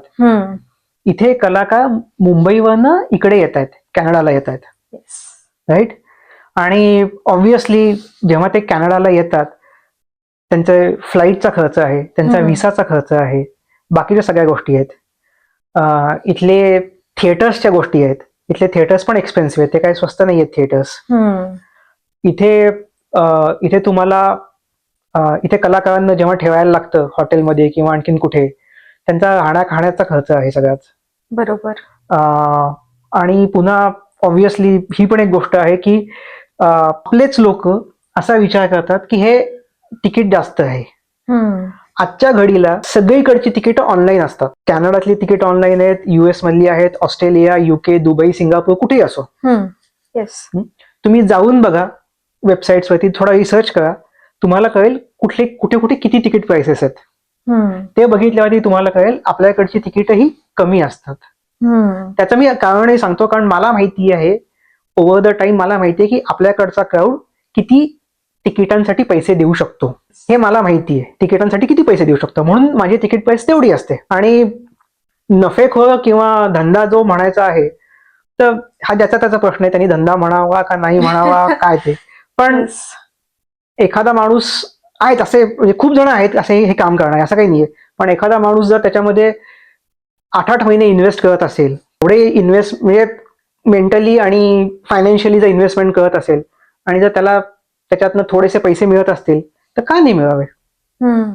इथे कलाकार मुंबईवरनं इकडे येत आहेत, कॅनडाला येत आहेत, राईट. आणि ऑब्व्हियसली जेव्हा ते कॅनडाला येतात त्यांचा फ्लाईटचा खर्च आहे, त्यांचा व्हिसाचा खर्च आहे, बाकीच्या सगळ्या गोष्टी आहेत. इथले थिएटर्सच्या गोष्टी आहेत, इथले थिएटर्स पण एक्सपेन्सिव्ह आहेत, ते काही स्वस्त नाही आहेत थिएटर्स. इथे तुम्हाला इथे कलाकारांना जेव्हा ठेवायला लागतं हॉटेलमध्ये किंवा आणखीन कुठे, त्यांचा खाण्याचा खर्च आहे सगळ्याच. बरोबर. आणि पुन्हा ऑब्व्हियसली ही पण एक गोष्ट आहे की आपलेच लोक असा विचार करतात की हे तिकीट जास्त आहे. आजच्या घडीला सगळीकडची तिकीट ऑनलाईन असतात. कॅनडातली तिकीट ऑनलाईन आहेत, US मधली आहेत, ऑस्ट्रेलिया, UK, दुबई, सिंगापूर, कुठेही असो. तुम्ही जाऊन बघा वेबसाईट्सवरती, थोडा रिसर्च करा, तुम्हाला कळेल कुठे कुठे किती तिकीट प्राइसेस आहेत. ते बघितल्यावरती तुम्हाला कळेल आपल्याकडची तिकीटही कमी असतात. त्याचं मी कारणही सांगतो, कारण मला माहिती आहे ओव्हर द टाइम मला माहितीये की आपल्याकडचा क्राऊड किती तिकिटांसाठी पैसे देऊ शकतो, हे मला माहिती आहे. तिकिटांसाठी किती पैसे देऊ शकतो, म्हणून माझी तिकीट प्राइस तेवढी असते. आणि नफेखोर किंवा धंदा जो म्हणायचा आहे, तर हा ज्याचा त्याचा प्रश्न आहे, त्यांनी धंदा म्हणावा का नाही म्हणावा काय ते. पण Yes. एखादा माणूस आहेत असे, म्हणजे खूप जण आहेत असे हे काम करणारे, असं काही नाहीये. पण एखादा माणूस जर त्याच्यामध्ये 8-8 महिने इन्व्हेस्ट करत असेल, एवढे इन्व्हेस्ट म्हणजे मेंटली आणि फायनान्शियली जर इन्व्हेस्टमेंट करत असेल, आणि जर त्याला त्याच्यातनं थोडेसे पैसे मिळत असतील, तर का नाही मिळावे. हम्म.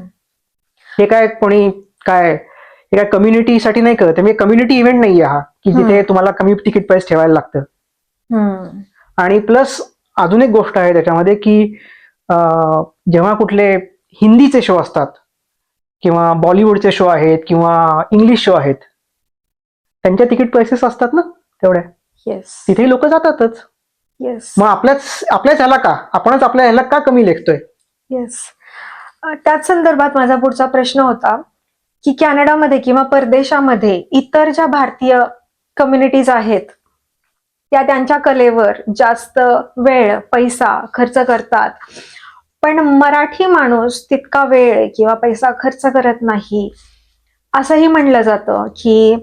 हे काय कोणी काय हे काय कम्युनिटीसाठी नाही करत, म्हणजे कम्युनिटी इव्हेंट नाहीये हा की जिथे तुम्हाला कमी तिकीट प्राइस ठेवायला लागतं. हम्म. आणि प्लस अजून एक गोष्ट आहे त्याच्यामध्ये की जेव्हा कुठले हिंदीचे शो असतात किंवा बॉलिवूडचे शो आहेत किंवा इंग्लिश शो आहेत, त्यांच्या तिकीट प्राइसेस असतात ना तेवढ्या, येस. तिथे लोक जातातच. येस. मग आपल्याच ह्याला का, आपणच आपल्या ह्याला का कमी लेखतोय. येस. त्याच संदर्भात माझा पुढचा प्रश्न होता की कॅनडामध्ये किंवा परदेशामध्ये इतर ज्या भारतीय कम्युनिटीज आहेत त्या त्यांच्या कलेवर जास्त वेळ पैसा खर्च करतात, पण मराठी माणूस तितका वेळ किंवा पैसा खर्च करत नाही असंही म्हणलं जातं की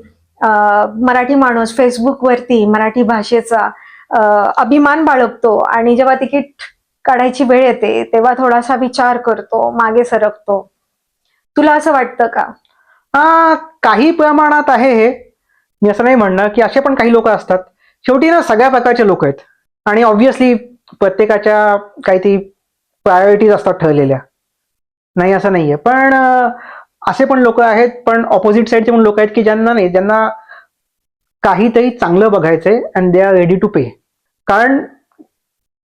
मराठी माणूस फेसबुकवरती मराठी भाषेचा अभिमान बाळगतो आणि जेव्हा तिकीट काढायची वेळ येते तेव्हा थोडासा विचार करतो, मागे सरकतो. तुला असं वाटतं का? काही प्रमाणात आहे हे, मी असं नाही म्हणणार की असे पण काही लोक असतात. शेवटी ना सगळ्या प्रकारचे लोक आहेत आणि ऑब्व्हियसली प्रत्येकाच्या काहीतरी प्रायोरिटीज असतात ठरलेल्या, नाही असं नाहीये. पण असे पण लोक आहेत, पण ऑपोजिट साईडचे पण लोक आहेत की ज्यांना काहीतरी चांगलं बघायचंय and they are ready to pay. कारण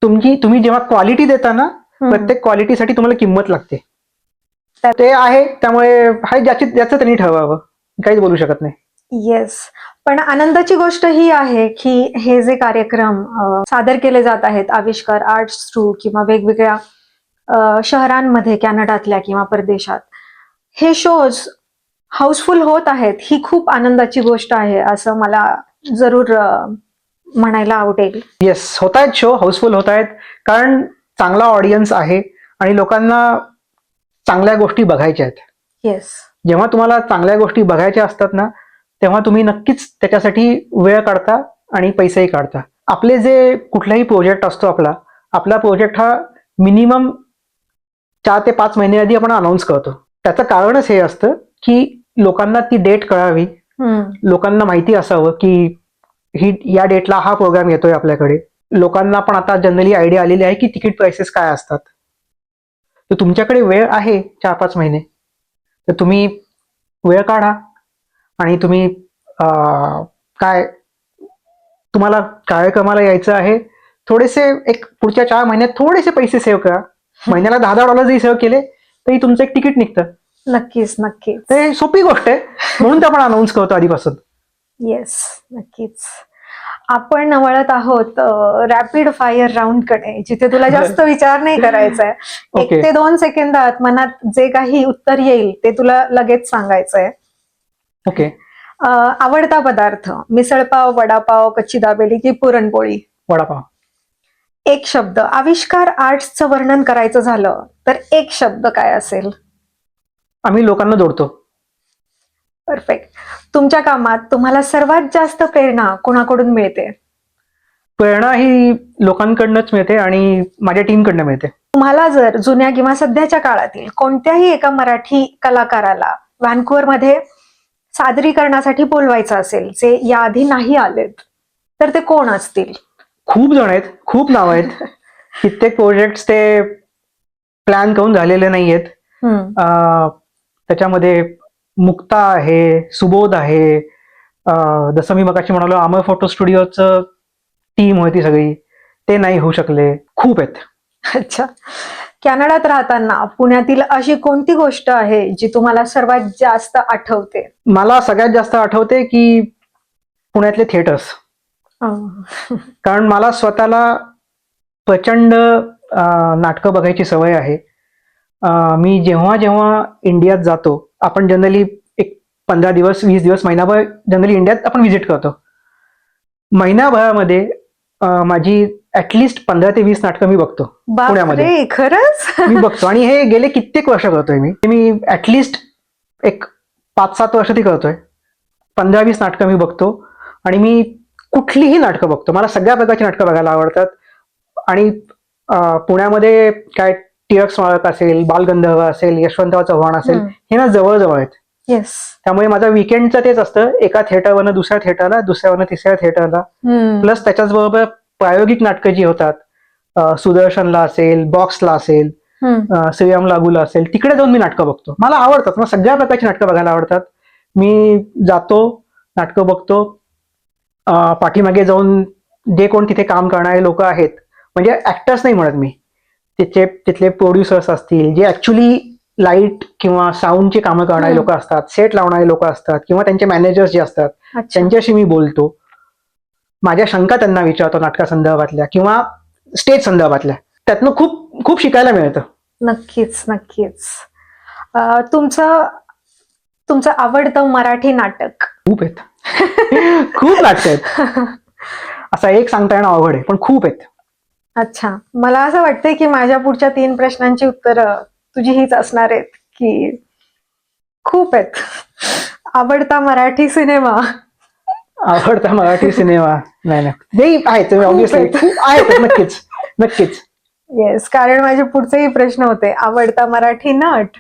तुम्ही जेव्हा क्वालिटी देता ना, प्रत्येक क्वालिटीसाठी तुम्हाला किंमत लागते. ते आहे, त्यामुळे हा ज्याचं त्यांनी ठरवावं, काहीच बोलू शकत नाही. येस. पण आनंदाची गोष्ट ही आहे की हे जे कार्यक्रम सादर केले जात आहेत, आविष्कार आर्ट्स थ्रू किंवा वेगवेगळ्या शहरांमध्ये कॅनडातल्या किंवा परदेशात, हे शोज हाऊसफुल होत आहेत, ही खूप आनंदाची गोष्ट आहे असं मला जरूर म्हणायला आवडेल. येस, होत आहेत शो, हाऊसफुल होत आहेत, कारण चांगला ऑडियन्स आहे आणि लोकांना चांगल्या गोष्टी बघायच्या आहेत. येस. जेव्हा तुम्हाला चांगल्या गोष्टी बघायच्या असतात ना, तेव्हा तुम्ही नक्कीच त्याच्यासाठी वेळ काढता आणि पैसेही काढता. आपले जे कुठलाही प्रोजेक्ट असतो आपला प्रोजेक्ट हा मिनिमम 4 ते 5 महिने आधी आपण अनाऊन्स करतो. त्याचं कारणच हे असतं की लोकांना ती डेट कळावी, लोकांना माहिती असावं की या डेटला हा प्रोग्राम येतोय आपल्याकडे. लोकांना पण आता जनरली आयडिया आलेली आहे की तिकीट प्राइसेस काय असतात. तर तुमच्याकडे वेळ आहे 4-5 महिने, तर तुम्ही वेळ काढा आणि तुम्ही काय तुम्हाला कार्यक्रमाला यायचं आहे, थोडेसे एक पुढच्या 4 महिन्यात थोडेसे पैसे सेव्ह करा. महिन्याला $10 जरी सेव्ह केले तरी तुमचं एक तिकीट निघतं. नक्कीच. नक्कीच. ते सोपी गोष्ट आहे, म्हणून ते आपण अनाऊन्स करतो आधीपासून. येस. नक्कीच. आपण वळत आहोत रॅपिड फायर राऊंड कडे, जिथे तुला जास्त विचार नाही करायचाय. 1 ते 2 सेकंदात मनात जे काही उत्तर येईल ते तुला लगेच सांगायचंय. ओके. आवडता पदार्थ मिसळपाव, वडापाव, कच्ची दाबेली की पुरणपोळी? वडापाव. एक शब्द आविष्कार आर्ट्सचं वर्णन करायचं झालं तर एक शब्द काय असेल? आम्ही लोकांना जोडतो. परफेक्ट. तुमच्या कामात तुम्हाला सर्वात जास्त प्रेरणा कोणाकडून मिळते? प्रेरणा ही लोकांकडनंच मिळते आणि माझ्या टीमकडनं मिळते. तुम्हाला जर जुन्या किंवा सध्याच्या काळातील कोणत्याही एका मराठी कलाकाराला व्हॅन्कुव्हरमध्ये सादरीकरणासाठी बोलवायचं असेल, जे याआधी नाही आलेत, तर ते कोण असतील? खूप जण आहेत, खूप नाव आहेत. कित्येक प्रोजेक्ट ते प्लॅन करून झालेले नाहीयेत. त्याच्यामध्ये मुक्ता आहे, सुबोध आहे, जसं मी मगाशी म्हणालो अमर फोटो स्टुडिओचं टीम होती सगळी, ते नाही होऊ शकले. खूप आहेत. अच्छा. कॅनडात राहताना पुण्यातील अशी कोणती गोष्ट आहे जी तुम्हाला सर्वात जास्त आठवते? मला सगळ्यात जास्त आठवते की पुण्यातले थिएटर्स. कारण मला स्वतःला प्रचंड नाटकं बघायची सवय आहे. मी जेव्हा जेव्हा इंडियात जातो, आपण जनरली एक 15 दिवस, 20 दिवस, महिनाभर जनरली इंडियात आपण व्हिजिट करतो. महिनाभरामध्ये माझी ऍटलिस्ट 15 ते 20 नाटकं मी बघतो पुण्यामध्ये. बापरे, खरंच? मी बघतो आणि हे गेले कित्येक वर्ष करतोय मी ऍटलिस्ट एक 5-7 वर्ष ती करतोय. 15-20 नाटकं मी बघतो आणि मी कुठलीही नाटकं बघतो. मला सगळ्या प्रकारची नाटकं बघायला आवडतात. आणि पुण्यामध्ये काय टिळक स्मारक असेल, बालगंधर्व असेल, यशवंतराव चव्हाण असेल, हम्म. हे ना जवळजवळ आहेत. येस. त्यामुळे माझं विकेंडचं तेच असतं, एका थिएटरवरनं दुसऱ्या थिएटरला, दुसऱ्यावरनं तिसऱ्या थिएटरला. प्लस त्याच्याच बरोबर प्रायोगिक नाटकं जी होतात, सुदर्शनला असेल, बॉक्सला असेल, श्रीराम लागूला असेल, तिकडे जाऊन मी नाटकं बघतो. मला आवडतात, मला सगळ्या प्रकारची नाटकं बघायला आवडतात. मी जातो, नाटकं बघतो. पाठीमागे जाऊन जे कोण तिथे काम करणारे लोक आहेत, म्हणजे ऍक्टर्स नाही म्हणत मी, तिथले प्रोड्युसर्स असतील, जे ऍक्च्युली लाईट किंवा साऊंडची कामं करणारे लोक असतात, सेट लावणारे लोक असतात, किंवा त्यांचे मॅनेजर्स जे असतात, त्यांच्याशी मी बोलतो. माझ्या शंका त्यांना विचारतो नाटकासंदर्भातल्या किंवा स्टेज संदर्भातल्या. त्यातनं खूप खूप शिकायला मिळतं. नक्कीच, नक्कीच. तुमचं आवडतं मराठी नाटक? खूप आहेत. खूप नाटकं आहेत. असा एक सांगता येणं अवघड आहे, पण खूप आहेत. अच्छा, मला असं वाटतंय की माझ्या पुढच्या 3 प्रश्नांची उत्तरं तुझी हीच असणार आहेत, की खूप आहेत. आवडता मराठी सिनेमा? आवडता मराठी सिनेमा नाही आहेत, ऑब्व्हियसली खूप आहेत. नक्कीच नक्कीच. येस, कारण माझे पुढचेही प्रश्न होते, आवडता मराठी नट?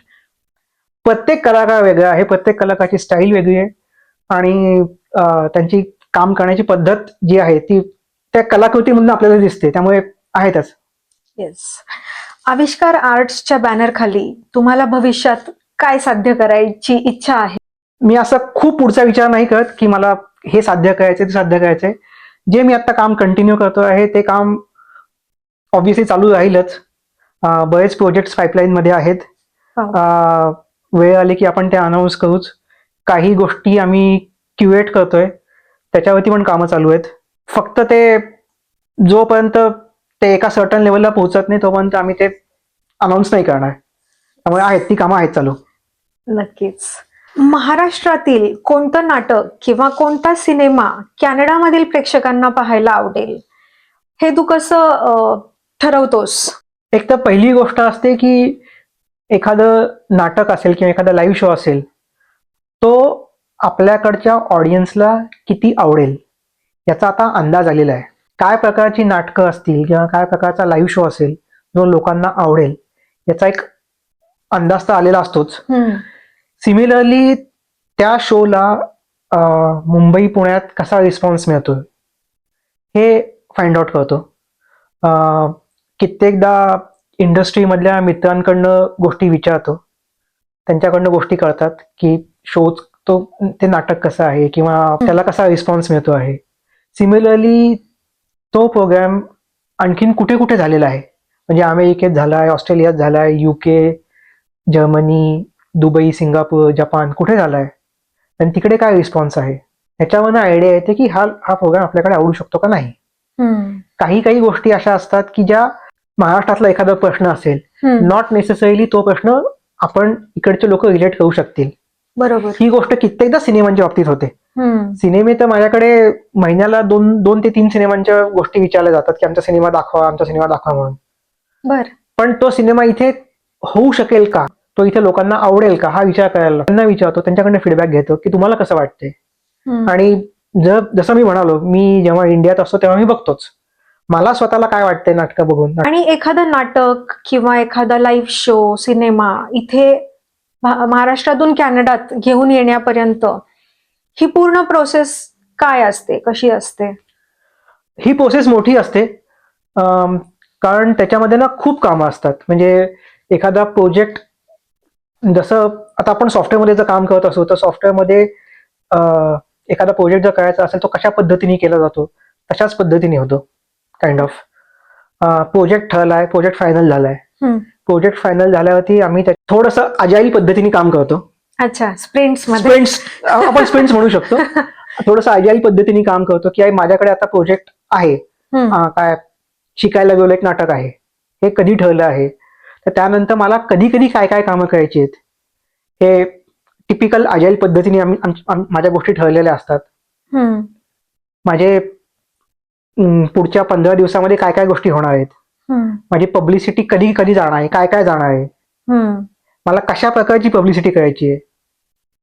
प्रत्येक कलाकार वेगळा आहे, प्रत्येक कलाकाराची स्टाईल वेगळी आहे आणि त्यांची काम करण्याची पद्धत जी आहे ती त्या कलाकृतीमधून आपल्याला दिसते, त्यामुळे आहेतच. येस. आविष्कार आर्ट्सच्या बॅनर खाली तुम्हाला भविष्यात काय साध्य करायची इच्छा आहे? मी असं खूप पुढचा विचार नाही करत की मला हे साध्य करायचंय ते साध्य करायचंय. जे मी आता काम कंटिन्यू करतो आहे ते काम ऑब्व्हियसली चालू राहीलच. बरेच प्रोजेक्ट पाईपलाईन मध्ये आहेत. वेळ आली की आपण ते अनाऊन्स करूच. काही गोष्टी आम्ही क्युरेट करतोय, त्याच्यावरती पण कामं चालू आहेत. फक्त ते जोपर्यंत ते एका सर्टन लेवलला पोहोचत नाही तोपर्यंत आम्ही ते अनाऊन्स नाही करणार. त्यामुळे आहेत, ती कामं आहेत चालू. नक्कीच. महाराष्ट्रातील कोणतं नाटक किंवा कोणता सिनेमा कॅनडामधील प्रेक्षकांना पाहायला आवडेल, हे तू कसं ठरवतोस? एक तर पहिली गोष्ट असते की एखादं नाटक असेल किंवा एखादा लाईव्ह शो असेल, तो आपल्याकडच्या ऑडियन्सला किती आवडेल याचा आता अंदाज आलेला आहे. काय प्रकारची नाटकं असतील किंवा काय प्रकारचा लाईव्ह शो असेल जो लोकांना आवडेल याचा एक अंदाज तर आलेला असतोच. सिमिलरली त्या शोला मुंबई पुण्यात कसा रिस्पॉन्स मिळतो हे फाइंड आउट करतो. कित्येकदा इंडस्ट्रीमधल्या मित्रांकडनं गोष्टी विचारतो, त्यांच्याकडनं गोष्टी कळतात की शोज ते नाटक कसं आहे किंवा त्याला कसा रिस्पॉन्स मिळतो आहे. सिमिलरली तो प्रोग्राम आणखीन कुठे कुठे झालेला आहे, म्हणजे अमेरिकेत झालाय, ऑस्ट्रेलियात झालाय, UK, Germany, Dubai, Singapore, Japan कुठे झालाय आणि तिकडे काय रिस्पॉन्स आहे, ह्याच्यावरनं आयडिया येते की हा प्रोग्राम आपल्याकडे आवडू शकतो का नाही. काही गोष्टी अशा असतात की ज्या महाराष्ट्रातला एखादा प्रश्न असेल, नॉट नेसेसरीली तो प्रश्न आपण इकडचे लोक रिलेट करू शकतील. बरोबर. ही गोष्ट कित्येकदा सिनेमांच्या बाबतीत होते. सिनेमे तर माझ्याकडे महिन्याला 2 ते 3 सिनेमांच्या गोष्टी विचारल्या जातात की आमचा सिनेमा दाखवा, आमचा सिनेमा दाखवा म्हणून. बर. पण तो सिनेमा इथे होऊ शकेल का, तो इथे लोकांना आवडेल का, हा विचार करायला त्यांना विचारतो, त्यांच्याकडनं फीडबॅक घेतो की तुम्हाला कसं वाटतंय. आणि जसं मी म्हणालो, मी जेव्हा इंडियात असतो तेव्हा मी बघतोच, मला स्वतःला काय वाटतंय नाटकं बघून. आणि एखादं नाटक किंवा एखादा लाईव्ह शो, सिनेमा इथे महाराष्ट्रातून कॅनडात घेऊन येण्यापर्यंत ही पूर्ण प्रोसेस काय असते, कशी असते? ही प्रोसेस मोठी असते, कारण त्याच्यामध्ये ना खूप कामं असतात. म्हणजे एखादा प्रोजेक्ट, जसं आता आपण सॉफ्टवेअरमध्ये जर काम करत असो तर सॉफ्टवेअरमध्ये एखादा प्रोजेक्ट जर करायचा असेल तो कशा पद्धतीने केला जातो तशाच पद्धतीने होतो काइंड ऑफ. प्रोजेक्ट ठरलाय, प्रोजेक्ट फायनल झालाय, प्रोजेक्ट फायनल झाल्यावरती आम्ही थोडंसं अजाईल पद्धतीने काम करतो. अच्छा, स्प्रिंट्स आपण स्प्रिंट्स म्हणू शकतो. थोडंसं अजाईल पद्धतीने काम करतो की माझ्याकडे आता प्रोजेक्ट आहे, काय शिकायला गेलो एक नाटक आहे, हे कधी ठरलं आहे, तर त्यानंतर मला कधी कधी काय काय कामं करायची आहेत, हे टिपिकल अजाईल पद्धतीने माझ्या गोष्टी ठरलेल्या असतात. माझे पुढच्या 15 दिवसामध्ये काय काय गोष्टी होणार आहेत, हम्म, माझी पब्लिसिटी कधी कधी जाणार आहे, काय काय जाणार आहे, हम्म, मला कशा प्रकारची पब्लिसिटी करायची आहे,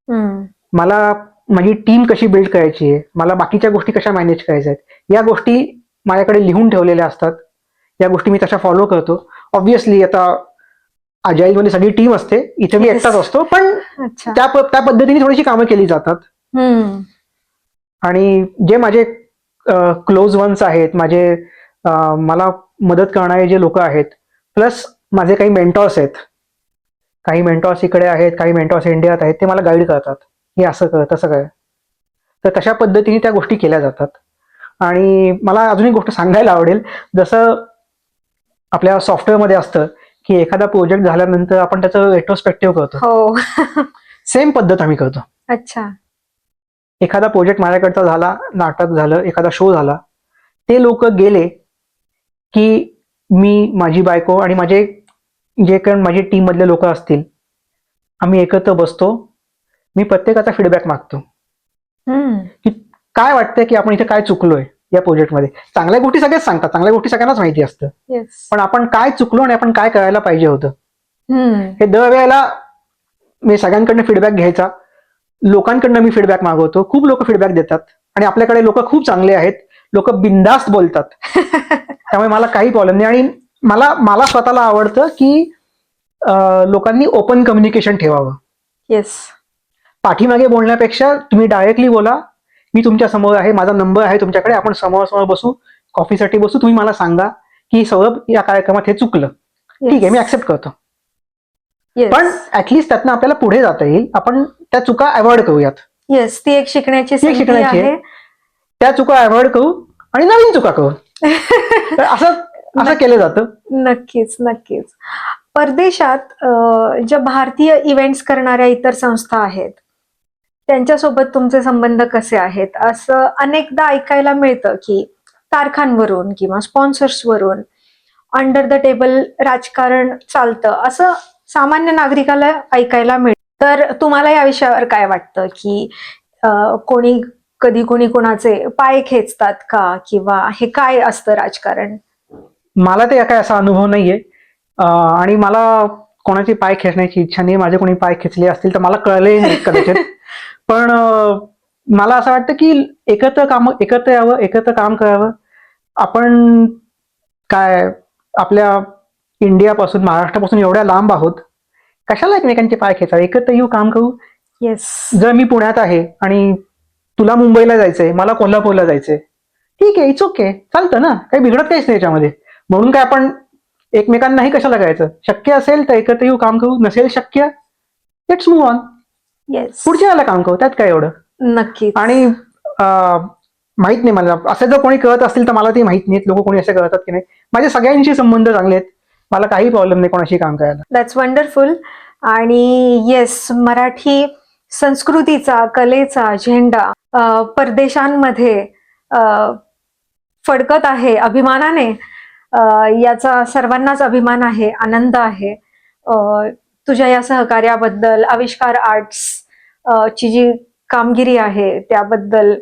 हम्म. मला माझी टीम कशी बिल्ड करायची आहे, मला बाकीच्या गोष्टी कशा मॅनेज करायच्या आहेत, या गोष्टी माझ्याकडे लिहून ठेवलेल्या असतात. या गोष्टी मी तशा फॉलो करतो. ऑब्व्हियसली आता अजाईल मध्ये सगळी टीम असते, इथे मी Yes. एकटाच असतो, पण अच्छा. त्या पद्धतीने थोडीशी कामं केली जातात. हम्म, आणि जे माझे क्लोज वन्स आहेत, माझे मला मदत करणारे जे लोक आहेत, प्लस माझे काही मेंटॉर्स आहेत, काही मेंटॉर्स इकडे आहेत, काही मेंटॉर्स इंडियात आहेत, ते मला गाईड करतात, हे असं कर तसं कर. तर तशा पद्धतीने त्या गोष्टी केल्या जातात. आणि मला अजून एक गोष्ट सांगायला आवडेल, जसं आपल्या सॉफ्टवेअरमध्ये असतं की एखादा प्रोजेक्ट झाल्यानंतर आपण त्याचं रेट्रोस्पेक्टिव्ह करतो, हो. सेम पद्धत आम्ही करतो. अच्छा. एखादा प्रोजेक्ट माझ्याकडचा झाला, नाटक झालं, एखादा शो झाला, ते लोक गेले की मी, माझी बायको आणि माझे जे काही माझी टीम मधले लोक असतील, आम्ही एकत्र बसतो. मी प्रत्येकाचा फीडबॅक मागतो हम्म. की काय वाटतंय की आपण इथे काय चुकलोय या प्रोजेक्टमध्ये. चांगल्या गोष्टी सगळेच सांगतात, चांगल्या गोष्टी सगळ्यांनाच माहिती असतं, येस. पण आपण काय चुकलो आणि आपण काय करायला पाहिजे होतं, हम्म. हे दरवेळेला मी सगळ्यांकडनं फीडबॅक घ्यायचा. लोकांकडनं मी फीडबॅक मागवतो, खूप लोक फीडबॅक देतात आणि आपल्याकडे लोक खूप चांगले आहेत, लोक बिनधास्त बोलतात, त्यामुळे मला काही प्रॉब्लेम नाही. आणि मला मला स्वतःला आवडतं की लोकांनी ओपन कम्युनिकेशन ठेवावं. येस. पाठीमागे बोलण्यापेक्षा तुम्ही डायरेक्टली बोला, मी तुमच्या समोर आहे, माझा नंबर आहे तुमच्याकडे, आपण समोरासमोर बसू, कॉफीसाठी बसू, तुम्ही मला सांगा की सौरभ या कार्यक्रमात हे चुकलं, ठीक आहे, मी ऍक्सेप्ट करतो. पण ऍटलिस्ट त्यातनं आपल्याला पुढे जाता येईल, आपण त्या चुका अवॉइड करूयात. येस, ती एक शिकण्याची संधी शिकण्याची आहे. आहे. त्या चुका अवॉइड करू आणि नवीन चुका करू. तर असं केलं जातं. नक्कीच, नक्कीच. परदेशात ज्या भारतीय इव्हेंट्स करणाऱ्या इतर संस्था आहेत, त्यांच्यासोबत तुमचे संबंध कसे आहेत? असं अनेकदा ऐकायला मिळतं की तारखांवरून किंवा स्पॉन्सर्सवरून अंडर द टेबल राजकारण चालतं, असं सामान्य नागरिकाला ऐकायला मिळतं. तर तुम्हाला या विषयावर काय वाटतं की कोणी कधी कोणी कोणाचे पाय खेचतात का, किंवा हे काय असतं राजकारण? मला ते काय असा अनुभव नाहीये, आणि मला कोणाचे पाय खेचण्याची इच्छा नाही. माझे कोणी पाय खेचले असतील तर मला कळलंही नाही कदाचित. पण मला असं वाटतं की एकत्र यावं, एकत्र काम करावं. आपण काय आपल्या इंडियापासून, महाराष्ट्रापासून एवढ्या लांब आहोत, कशाला एकमेकांचे पाय खेचावे, एकत्र येऊ, काम करू. येस. जर मी पुण्यात आहे आणि तुला मुंबईला जायचंय, मला कोल्हापूरला जायचंय, ठीक आहे, इट्स ओके, चालतं ना, काही बिघडत काहीच नाही याच्यामध्ये. म्हणून काय आपण एकमेकांनाही कशाला करायचं. शक्य असेल तर एकत्र येऊ, काम करू, नसेल शक्य, लेट्स मूव्ह ऑन, येस. पुढच्या वेळेला काम करू, त्यात काय एवढं. नक्कीच. आणि माहित नाही मला, असं जर कोणी करत असतील तर मला ते माहित नाहीत, लोक कोणी असं करतात की नाही. माझे सगळ्यांशी संबंध चांगले आहेत, मला काही प्रॉब्लेम नाही कोणाशी काम करायला. That's wonderful. आणि येस, मराठी संस्कृतीचा, कलेचा झेंडा परदेशांमध्ये फडकत आहे अभिमानाने. याचा सर्वांनाच अभिमान आहे, आनंद आहे. तुझ्या या सहकार्याबद्दल, आविष्कार आर्ट्स ची जी कामगिरी आहे त्याबद्दल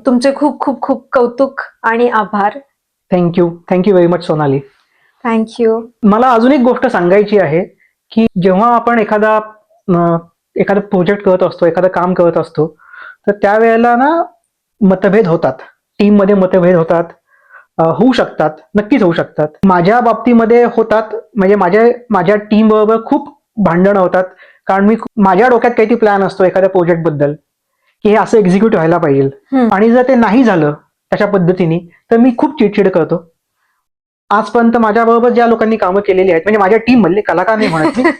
तुमचे खूप खूप खूप कौतुक आणि आभार. Thank you very much Sonali. Thank you. मला अजून एक गोष्ट सांगायची आहे की जेव्हा आपण एखादा प्रोजेक्ट करत असतो, एखादं काम करत असतो, तर त्यावेळेला ना मतभेद होतात, टीम मध्ये मतभेद होतात, होऊ शकतात, नक्कीच होऊ शकतात. माझ्या बाबतीमध्ये होतात, म्हणजे माझ्या टीम बरोबर खूप भांडणं होतात, कारण माझ्या डोक्यात काहीतरी प्लॅन असतो एखाद्या प्रोजेक्ट बद्दल की हे असं एक्झिक्यूट व्हायला पाहिजे, आणि जर ते नाही झालं तशा पद्धतीने तर मी खूप चिडचिड करतो. आजपर्यंत माझ्याबरोबर ज्या लोकांनी कामं केलेली आहेत, म्हणजे माझ्या टीम मधले, कलाकार नाही म्हणत मी,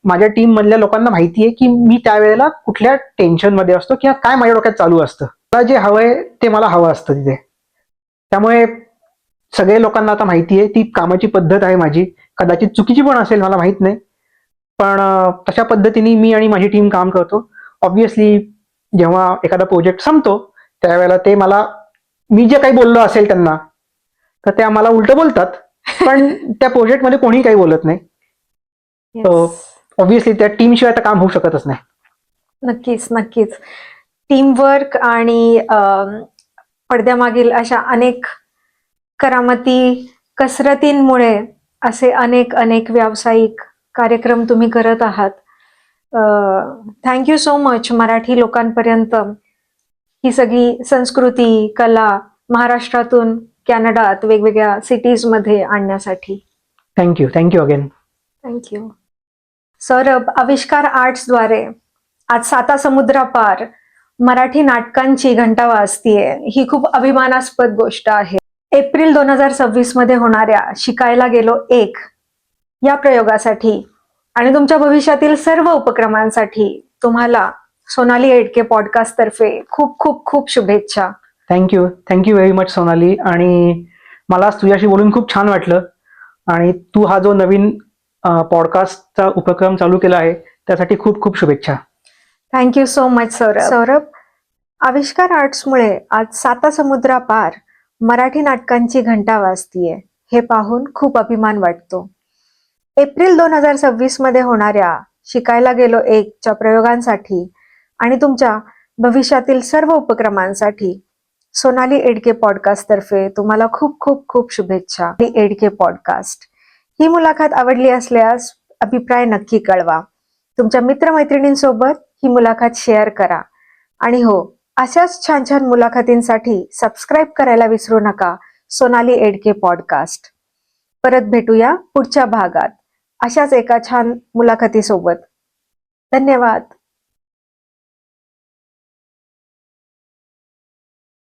माझ्या टीम मधल्या लोकांना माहिती आहे की मी त्यावेळेला कुठल्या टेन्शन मध्ये असतो किंवा काय माझ्या डोक्यात चालू असतं. मला जे हवंय ते मला हवं असतं तिथे. त्यामुळे सगळे लोकांना आता माहिती आहे, ती कामाची पद्धत आहे माझी, कदाचित चुकीची पण असेल, मला माहित नाही, पण तशा पद्धतीने मी आणि माझी टीम काम करतो. ऑब्व्हियसली जेव्हा एखादा प्रोजेक्ट संपतो त्यावेळेला ते मला, मी जे काही बोललो असेल त्यांना, तर ते आम्हाला उलट बोलतात, पण त्या प्रोजेक्टमध्ये कोणी काही बोलत नाही. ऑब्व्हियसली त्या टीम शिवाय तर काम होऊ शकतच नाही. नक्कीच, नक्कीच. टीमवर्क आणि पडद्यामागील अशा अनेक करामती, कसरतींमुळे असे अनेक अनेक व्यावसायिक कार्यक्रम तुम्ही करत आहात. थँक्यू सो मच मराठी लोकांपर्यंत ही सगळी संस्कृती, कला महाराष्ट्रातून कॅनडात वेगवेगळ्या सिटीजमध्ये आणण्यासाठी. Thank you again. थँक्यू. सौरभ, आविष्कार आर्ट्सद्वारे आज सातासमुद्रापार मराठी नाटकांची घंटा वाजतीये. ही खूप अभिमानास्पद गोष्ट आहे. एप्रिल 2026 मध्ये होणाऱ्या शिकायला गेलो एक या प्रयोगासाठी आणि तुमच्या भविष्यातील सर्व उपक्रमांसाठी तुम्हाला सोनाली एडके पॉडकास्ट तर्फे खूप खूप खूप शुभेच्छा. Thank you very much Sonali. आणि मला आज तुझ्याशी बोलून खूप छान वाटलं. आणि तू हा जो नवीन पॉडकास्टचा उपक्रम चालू केला आहे त्यासाठी खूप खूप शुभेच्छा. Thank you so much Saurabh. आविष्कार आर्ट्समुळे आज सातासमुद्रापार मराठी नाटकांची घंटा वाजतीये हे पाहून खूप अभिमान वाटतो. एप्रिल 2026 मध्ये होणाऱ्या शिकायला गेलो एकच्या प्रयोगांसाठी आणि तुमच्या भविष्यातील सर्व उपक्रमांसाठी सोनाली एडके पॉडकास्ट तर्फे तुम्हाला खूप खूप खूप शुभेच्छा. एडके पॉडकास्ट ही मुलाखत आवडली असल्यास अभिप्राय नक्की कळवा. तुमच्या मित्रमैत्रिणींसोबत ही मुलाखत शेअर करा. आणि हो, अशाच छान छान मुलाखतींसाठी सबस्क्राईब करायला विसरू नका सोनाली एडके पॉडकास्ट. परत भेटूया पुढच्या भागात अशाच एका छान मुलाखतीसोबत. धन्यवाद.